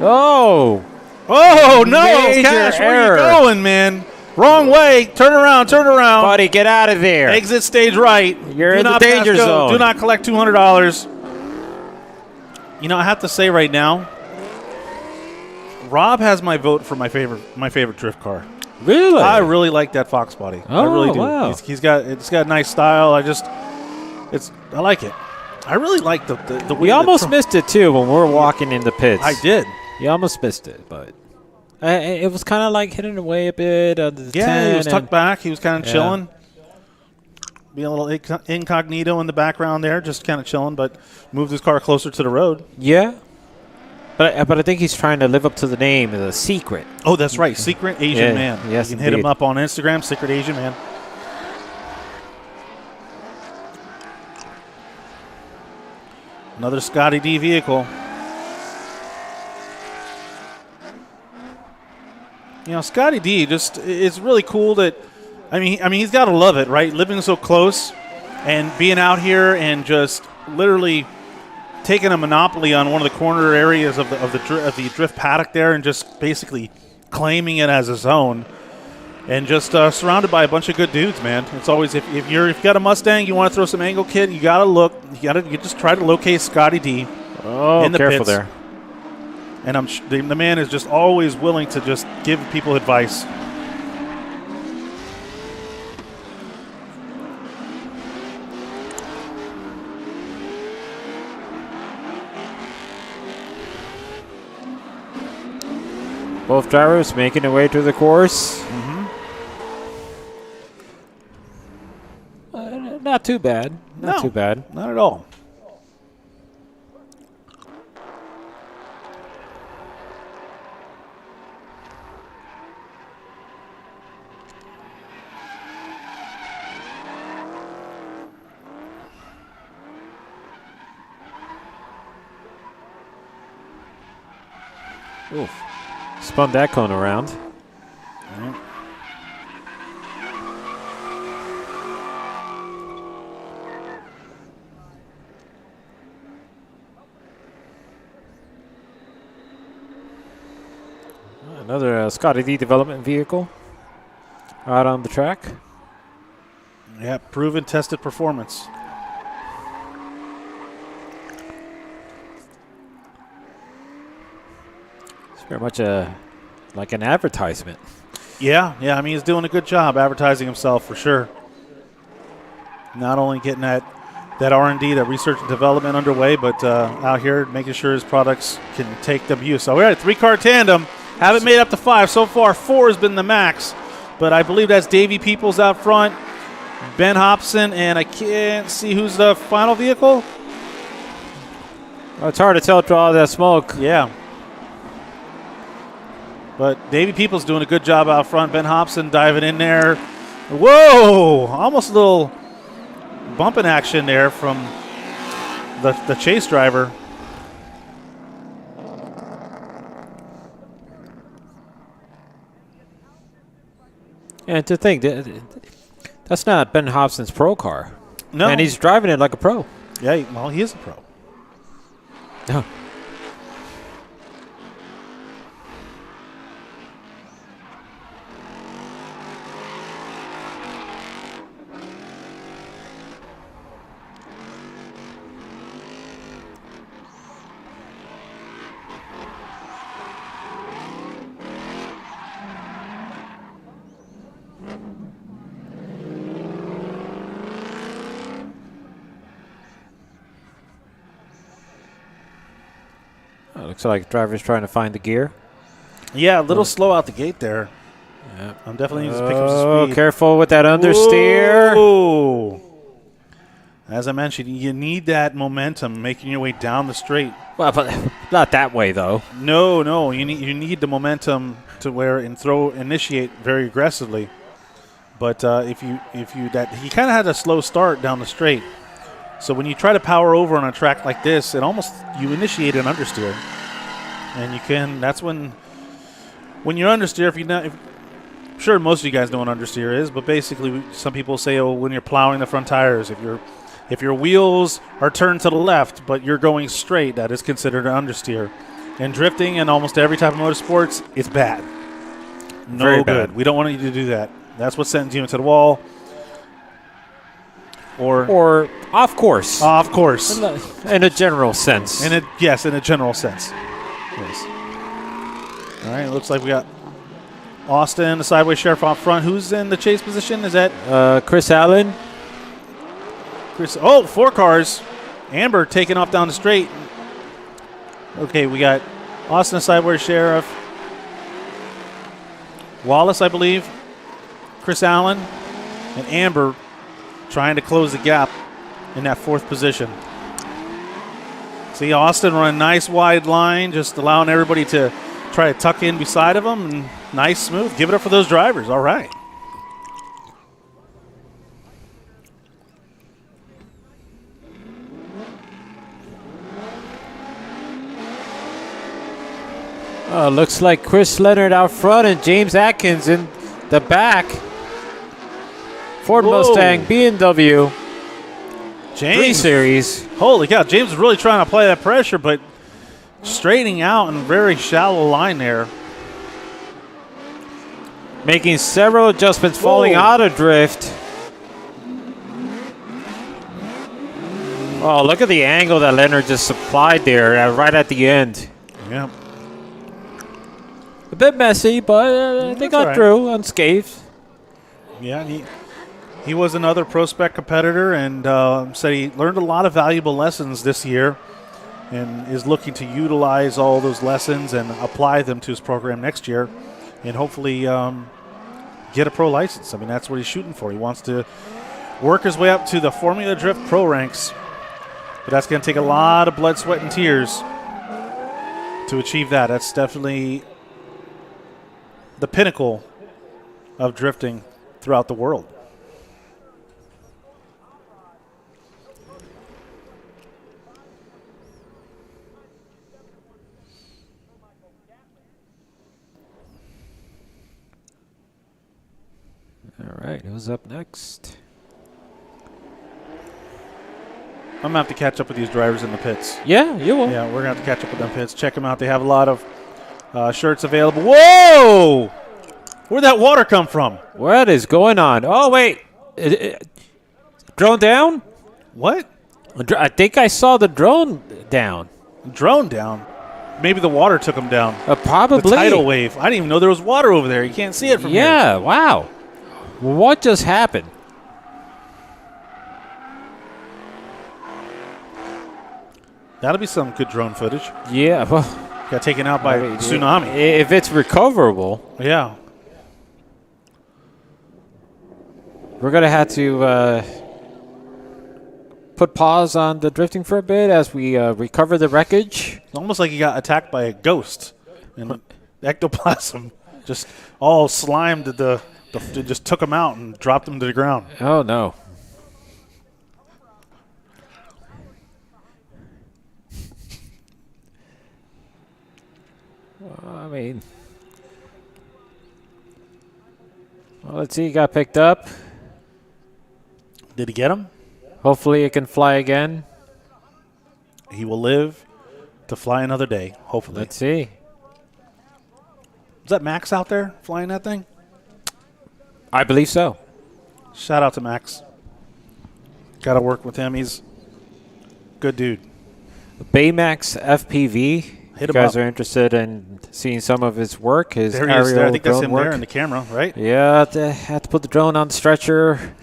Oh, no. Major Cash, where error. you going, man? Wrong way. Turn around. Buddy, get out of there. Exit stage right. You're in the danger zone. Do not collect $200. I have to say right now, Rob has my vote for my favorite drift car. Really? I really like that Fox body. I Oh, really do. wow. It's got nice style. I like it. I really like the way. We almost missed it, too, when we were walking in the pits. I did. You almost missed it, but it was kind of like hitting away a bit. He was tucked back. He was kind of chilling. Being a little incognito in the background there, just kind of chilling, but moved his car closer to the road. Yeah. But I think he's trying to live up to the name, the Secret. Oh, that's right. Secret Asian Man. Yes, you can hit him indeed. up on Instagram, Secret Asian Man. Another Scotty D vehicle. Scotty D, it's really cool that, I mean, he's got to love it, right? Living so close and being out here and just literally taking a monopoly on one of the corner areas of the drift paddock there and just basically claiming it as his own, and just surrounded by a bunch of good dudes, man. It's always, if you've got a Mustang, you want to throw some angle kit, you got to look. You just try to locate Scotty D. Oh, in the careful pits. there. And the man is just always willing to just give people advice. Both drivers making their way through the course. Not too bad. Not too bad. Not at all. Oof. Spun that cone around. Another Scotty D development vehicle out on the track. Yeah, proven, tested performance. It's very much like an advertisement. Yeah. I mean, he's doing a good job advertising himself for sure. Not only getting that R&D, that research and development underway, but out here making sure his products can take the abuse. So we're at a 3-car tandem. Haven't made up to 5 so far. 4 has been the max, but I believe that's Davey Peoples out front, Ben Hobson, and I can't see who's the final vehicle. Well, it's hard to tell through all that smoke. Yeah. But Davey Peoples doing a good job out front. Ben Hobson diving in there. Whoa! Almost a little bumping action there from the chase driver. And to think, that's not Ben Hobson's pro car. No. And he's driving it like a pro. Yeah, well, he is a pro. Oh. Looks like driver's trying to find the gear. Yeah, a little slow out the gate there. Yeah, I'm definitely needs to pick up some speed. Careful with that understeer. Whoa. As I mentioned, you need that momentum making your way down the straight. Well, but not that way though. No, you need the momentum to initiate very aggressively. But if you he kind of had a slow start down the straight. So when you try to power over on a track like this, you initiate an understeer. And that's when you're understeer, I'm sure most of you guys know what understeer is, but basically some people say, when you're plowing the front tires, if your wheels are turned to the left, but you're going straight, that is considered an understeer. And drifting in almost every type of motorsports, it's bad. No Very good. bad. We don't want you to do that. That's what sends you into the wall. Or off course. Off course. In a general sense. In a general sense. Yes. All right, looks like we got Austin, the sideways sheriff out front. Who's in the chase position? Is that Chris Allen? 4 cars. Amber taking off down the straight. Okay, we got Austin, the sideways sheriff. Wallace, I believe. Chris Allen. And Amber trying to close the gap in that 4th position. See Austin run a nice wide line, just allowing everybody to try to tuck in beside of him. And nice, smooth. Give it up for those drivers. All right. Looks like Chris Leonard out front and James Atkins in the back. Ford Mustang, BMW, James. 3 Series. Holy cow, James is really trying to apply that pressure, but straightening out in a very shallow line there. Making several adjustments, falling out of drift. Oh, look at the angle that Leonard just supplied there right at the end. Yeah. A bit messy, but they got through unscathed. Yeah, he was another pro spec competitor and said he learned a lot of valuable lessons this year and is looking to utilize all those lessons and apply them to his program next year and hopefully get a pro license. I mean, that's what he's shooting for. He wants to work his way up to the Formula Drift Pro ranks, but that's going to take a lot of blood, sweat, and tears to achieve that. That's definitely the pinnacle of drifting throughout the world. All right, who's up next? I'm going to have to catch up with these drivers in the pits. Yeah, you will. Yeah, we're going to have to catch up with them pits. Check them out. They have a lot of shirts available. Whoa! Where'd that water come from? What is going on? Oh, wait. Drone down? What? I think I saw the drone down. Drone down? maybe the water took him down. Probably. The tidal wave. I didn't even know there was water over there. You can't see it from here. Yeah, wow. What just happened? That'll be some good drone footage. Yeah, well, Got taken out by tsunami. if it's recoverable, Yeah. we're going to have to put pause on the drifting for a bit as we recover the wreckage. It's almost like he got attacked by a ghost. And ectoplasm just all slimed it just took him out and dropped him to the ground. Oh, no. I mean, well, let's see. He got picked up. Did he get him? Hopefully it can fly again. He will live to fly another day, hopefully. Let's see. Is that Max out there flying that thing? I believe so. Shout out to Max. Got to work with him. He's a good dude. Baymax FPV. Hit You him guys up. are interested in seeing some of his work, his There he is. aerial There. I think that's drone him work. there in the camera, right? Yeah, had to put the drone on the stretcher.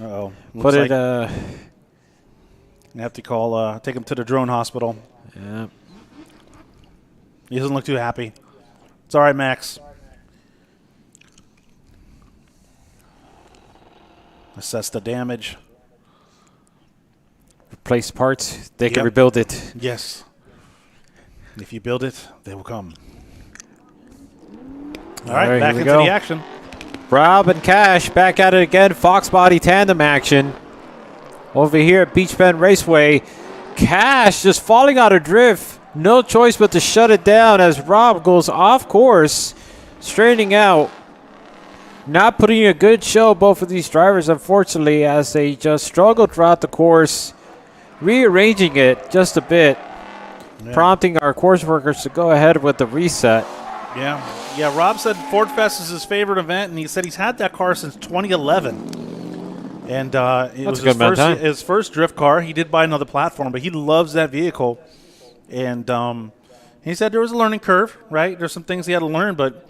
Uh-oh. Put Looks it. like you have to call, take him to the drone hospital. Yeah. He doesn't look too happy. It's all right, Max. Assess the damage. Replace parts. They can Yep. rebuild it. Yes. If you build it, they will come. All right, right, back here we into go. the action. Rob and Cash back at it again. Fox body tandem action. Over here at Beech Bend Raceway. Cash just falling out of drift. No choice but to shut it down as Rob goes off course. Straightening out. Not putting a good show, both of these drivers, unfortunately, as they just struggle throughout the course. Rearranging it just a bit. Yeah. Prompting our course workers to go ahead with the reset. Yeah. Yeah, Rob said Ford Fest is his favorite event, and he said he's had that car since 2011. And it was a good amount of time. his first drift car. He did buy another platform, but he loves that vehicle. And he said there was a learning curve, right? There's some things he had to learn, but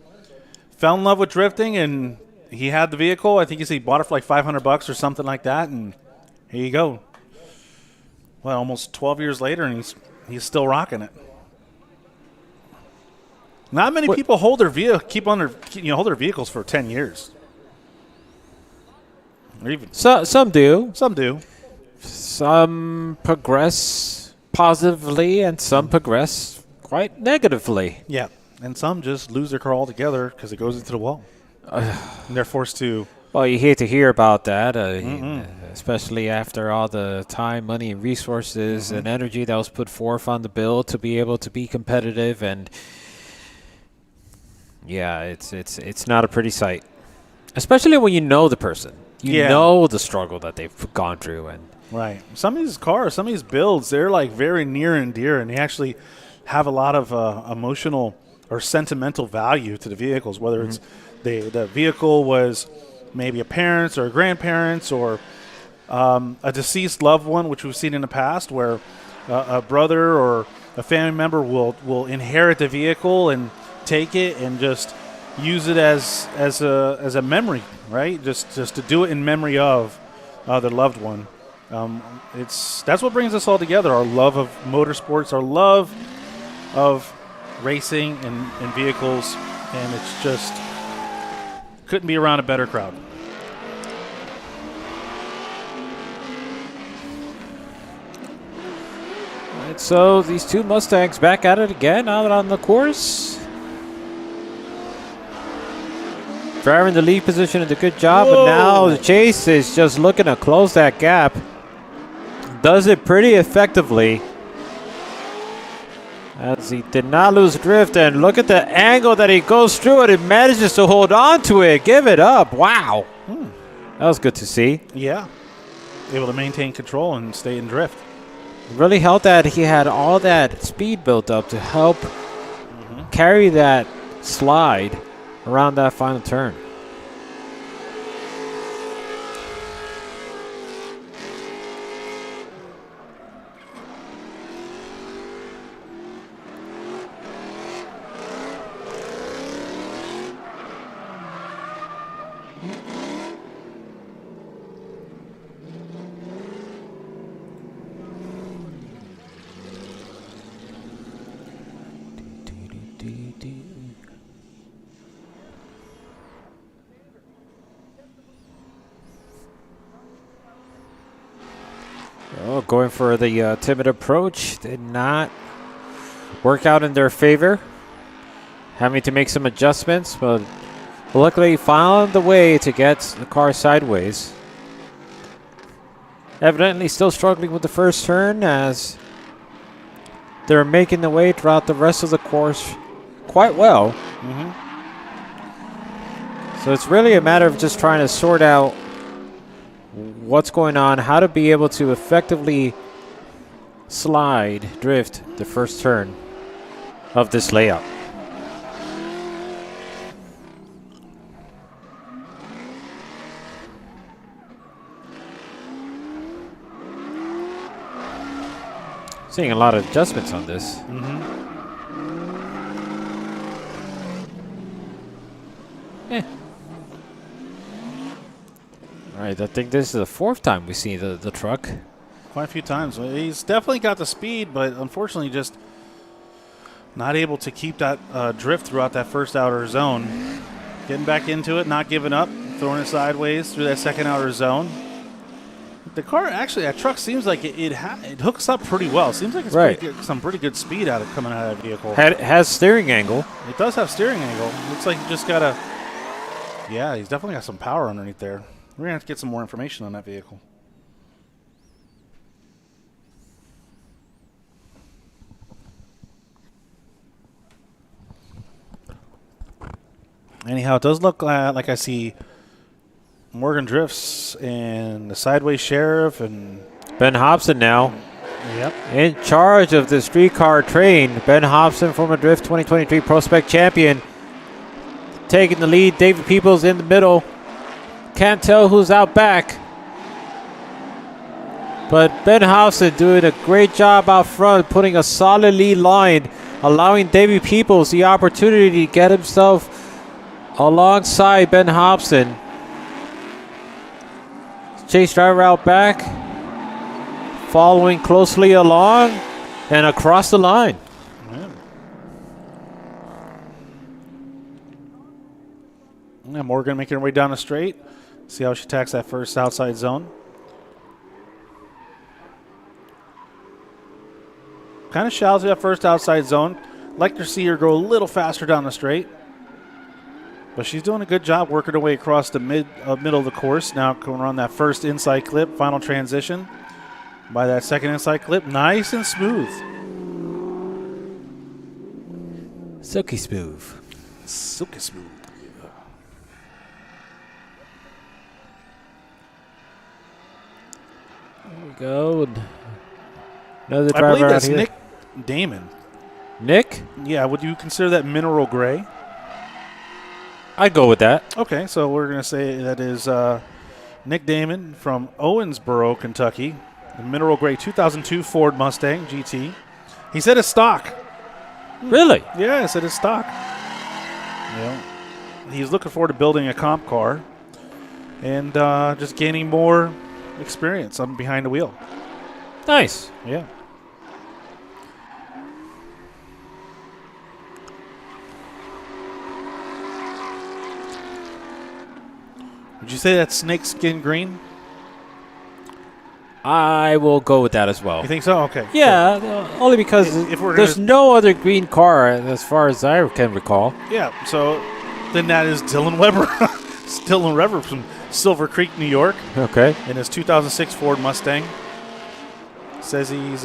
fell in love with drifting, and he had the vehicle. I think he said he bought it for like $500 or something like that, and here you go. Well, almost 12 years later, and he's still rocking it. Not many people hold their hold their vehicles for 10 years. Or even Some do. some do. Some progress positively and some progress quite negatively. Yeah, and some just lose their car altogether because it goes into the wall, and they're forced to. Well, you hate to hear about that, especially after all the time, money, and resources and energy that was put forth on the bill to be able to be competitive. And yeah, it's not a pretty sight, especially when you know the person. You know the struggle that they've gone through. And Right. Some of these cars, some of these builds, they're like very near and dear, and they actually have a lot of emotional or sentimental value to the vehicles, whether it's the vehicle was maybe a parent's or a grandparent's or a deceased loved one, which we've seen in the past, where a brother or a family member will inherit the vehicle and take it and just use it as a memory, right? Just to do it in memory of their loved one. That's what brings us all together: our love of motorsports, our love of racing and vehicles, and it's just couldn't be around a better crowd. right, so these two Mustangs back at it again out on the course. Driver in the lead position did a good job, but now the chase is just looking to close that gap. Does it pretty effectively, as he did not lose drift, and look at the angle that he goes through it and manages to hold on to it. Give it up. Wow. That was good to see. Yeah, able to maintain control and stay in drift. Really helped that he had all that speed built up to help carry that slide around that final turn. Oh, going for the timid approach did not work out in their favor. Having to make some adjustments, but luckily found the way to get the car sideways. Evidently still struggling with the first turn as they're making the way throughout the rest of the course quite well. So it's really a matter of just trying to sort out what's going on, how to be able to effectively drift the first turn of this layout. Seeing a lot of adjustments on this. All right, I think this is the fourth time we see the truck. Quite a few times. He's definitely got the speed, but unfortunately just not able to keep that drift throughout that first outer zone. Getting back into it, not giving up, throwing it sideways through that second outer zone. The car, actually, that truck seems like it hooks up pretty well. Seems like it's some pretty good speed coming out of that vehicle. Has steering angle. It does have steering angle. Looks like you just got to, yeah, he's definitely got some power underneath there. We're going to have to get some more information on that vehicle. Anyhow, it does look like I see Morgan Drifts and the Sideways Sheriff and Ben Hobson now. Yep. In charge of the streetcar train. Ben Hobson, former Drift 2023 Prospect champion, taking the lead. David Peoples in the middle. Can't tell who's out back. But Ben Hobson doing a great job out front, putting a solid lead line, allowing David Peoples the opportunity to get himself alongside Ben Hobson. Chase driver out back, following closely along and across the line. Yeah, Morgan making her way down the straight. See how she attacks that first outside zone. Kind of shallow to that first outside zone. Like to see her go a little faster down the straight. But she's doing a good job working her way across the middle of the course. Now going around that first inside clip, final transition. By that second inside clip, nice and smooth. Silky smooth. Silky smooth. There we go. Another I driver believe out that's here. Nick Damon. Nick? Yeah, would you consider that mineral gray? I'd go with that. Okay, so we're going to say that is Nick Damon from Owensboro, Kentucky. The mineral gray 2002 Ford Mustang GT. He said it's stock. Really? Yeah, he said it's stock. Yeah. He's looking forward to building a comp car and just gaining more experience on behind the wheel. Nice. Yeah. Would you say that's snakeskin green? I will go with that as well. You think so? Okay. Yeah, only because If we're there's gonna- no other green car as far as I can recall. Yeah, so then that is Dylan Weber. It's Dylan Weber from Silver Creek, New York, Okay. in his 2006 Ford Mustang. Says he's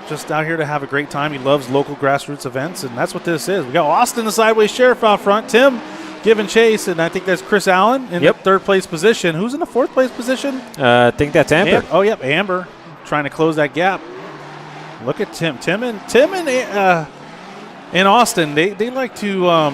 just out here to have a great time. He loves local grassroots events, and that's what this is. We got Austin, the Sideways Sheriff, out front. Tim giving chase, and I think that's Chris Allen in the third place position. Who's in the fourth place position? I think that's Amber. Oh, yep, Amber trying to close that gap. Look at Tim. Tim and Austin, they like to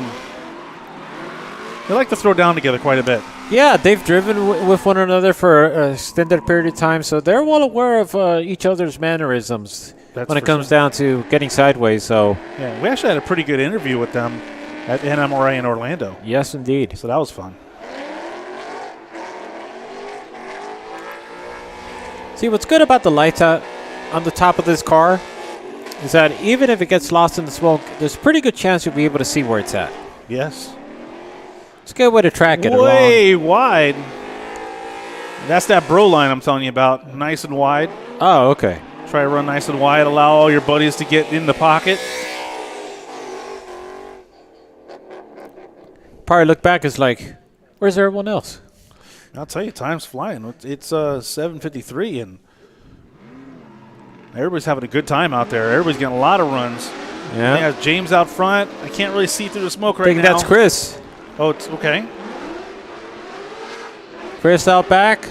throw down together quite a bit. Yeah, they've driven with one another for an extended period of time, so they're well aware of each other's mannerisms when it comes down to getting sideways. So yeah, we actually had a pretty good interview with them at NMRA in Orlando. yes, indeed. So that was fun. See, what's good about the lights out on the top of this car is that even if it gets lost in the smoke, there's a pretty good chance you'll be able to see where it's at. Yes. It's a good way to track it Way wide. That's that bro line I'm telling you about. Nice and wide. Oh, okay. Try to run nice and wide. Allow all your buddies to get in the pocket. Probably look back, it's like, where's everyone else? I'll tell you, time's flying. It's 7:53, and everybody's having a good time out there. Everybody's getting a lot of runs. Yeah. Yeah, James out front. I can't really see through the smoke right I think now. that's Chris. Oh, it's okay. Chris out back,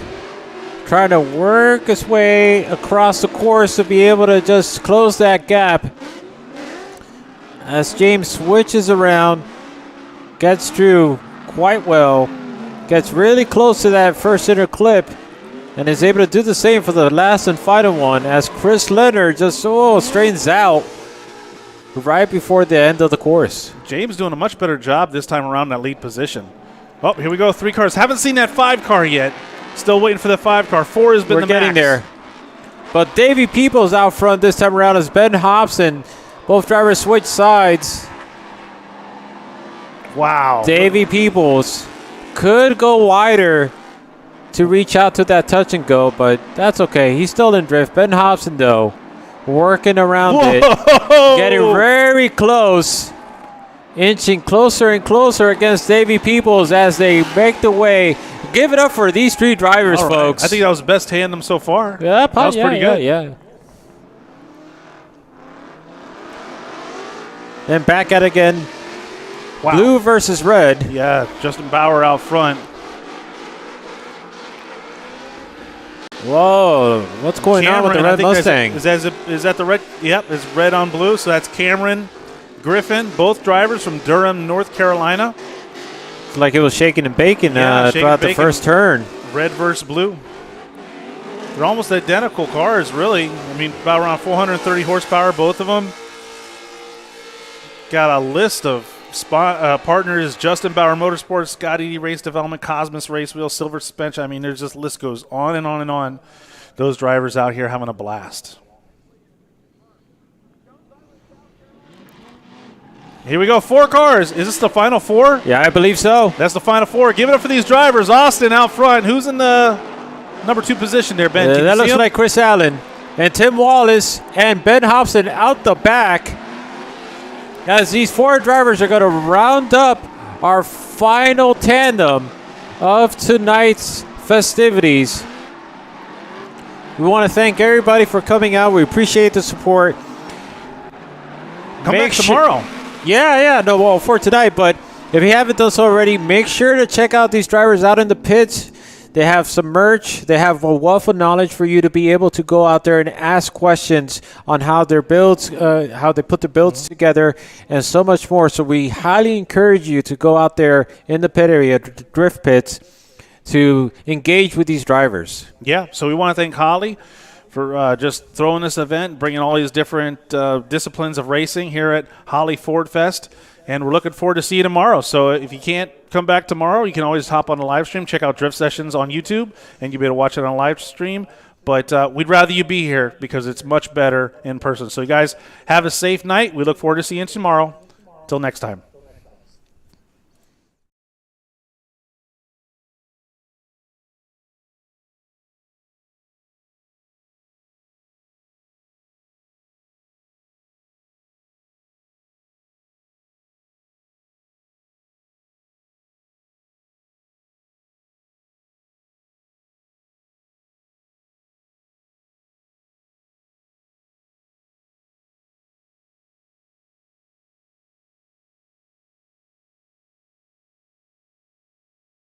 trying to work his way across the course to be able to just close that gap. As James switches around, gets through quite well, gets really close to that first inner clip, and is able to do the same for the last and final one as Chris Leonard just straightens out right before the end of the course. James doing a much better job this time around in that lead position. Oh, here we go. 3 cars. Haven't seen that 5 car yet. Still waiting for the 5 car. 4 has been We're the getting max. there. But Davey Peoples out front this time around as Ben Hobson. Both drivers switch sides. Wow. Davey Peoples could go wider to reach out to that touch and go, but that's okay. He's still in drift. Ben Hobson, though, working around it. Getting very close. Inching closer and closer against Davey Peoples as they make the way. Give it up for these 3 drivers, All right. folks. I think that was the best tandem so far. Yeah, that was pretty good. Yeah. Then back at it again. Wow. Blue versus red. Yeah, Justin Bauer out front. Whoa, what's going on with the Cameron, red I think Mustang? is that the red? Yep, it's red on blue. So that's Cameron Griffin, both drivers from Durham, North Carolina. It's like it was shaking and baking Yeah, shaking throughout and the baking. first turn. Red versus blue. They're almost identical cars, really. I mean, about around 430 horsepower, both of them. Got a list of partners: Justin Bauer Motorsports, Scott Eady Race Development, Cosmos Race Wheel, Silver Suspension. I mean, there's just list goes on and on and on. Those drivers out here having a blast. Here we go, 4 cars. Is this the final 4? Yeah, I believe so. That's the final 4. Give it up for these drivers. Austin out front. Who's in the number 2 position there, Ben? Can you That see looks him? like Chris Allen. And Tim Wallace and Ben Hobson out the back. As these 4 drivers are going to round up our final tandem of tonight's festivities. We want to thank everybody for coming out. We appreciate the support. Come back tomorrow. Well, for tonight, but if you haven't done so already, make sure to check out these drivers out in the pits. They have some merch. They have a wealth of knowledge for you to be able to go out there and ask questions on how their builds, how they put their builds together, and so much more. So we highly encourage you to go out there in the pit area, drift pits, to engage with these drivers. Yeah, so we want to thank Holley for just throwing this event, bringing all these different disciplines of racing here at Holley Ford Fest. And we're looking forward to see you tomorrow. So if you can't come back tomorrow, you can always hop on the live stream, check out Drift Sessions on YouTube, and you'll be able to watch it on live stream. But we'd rather you be here because it's much better in person. So you guys have a safe night. We look forward to seeing you tomorrow. Till next time.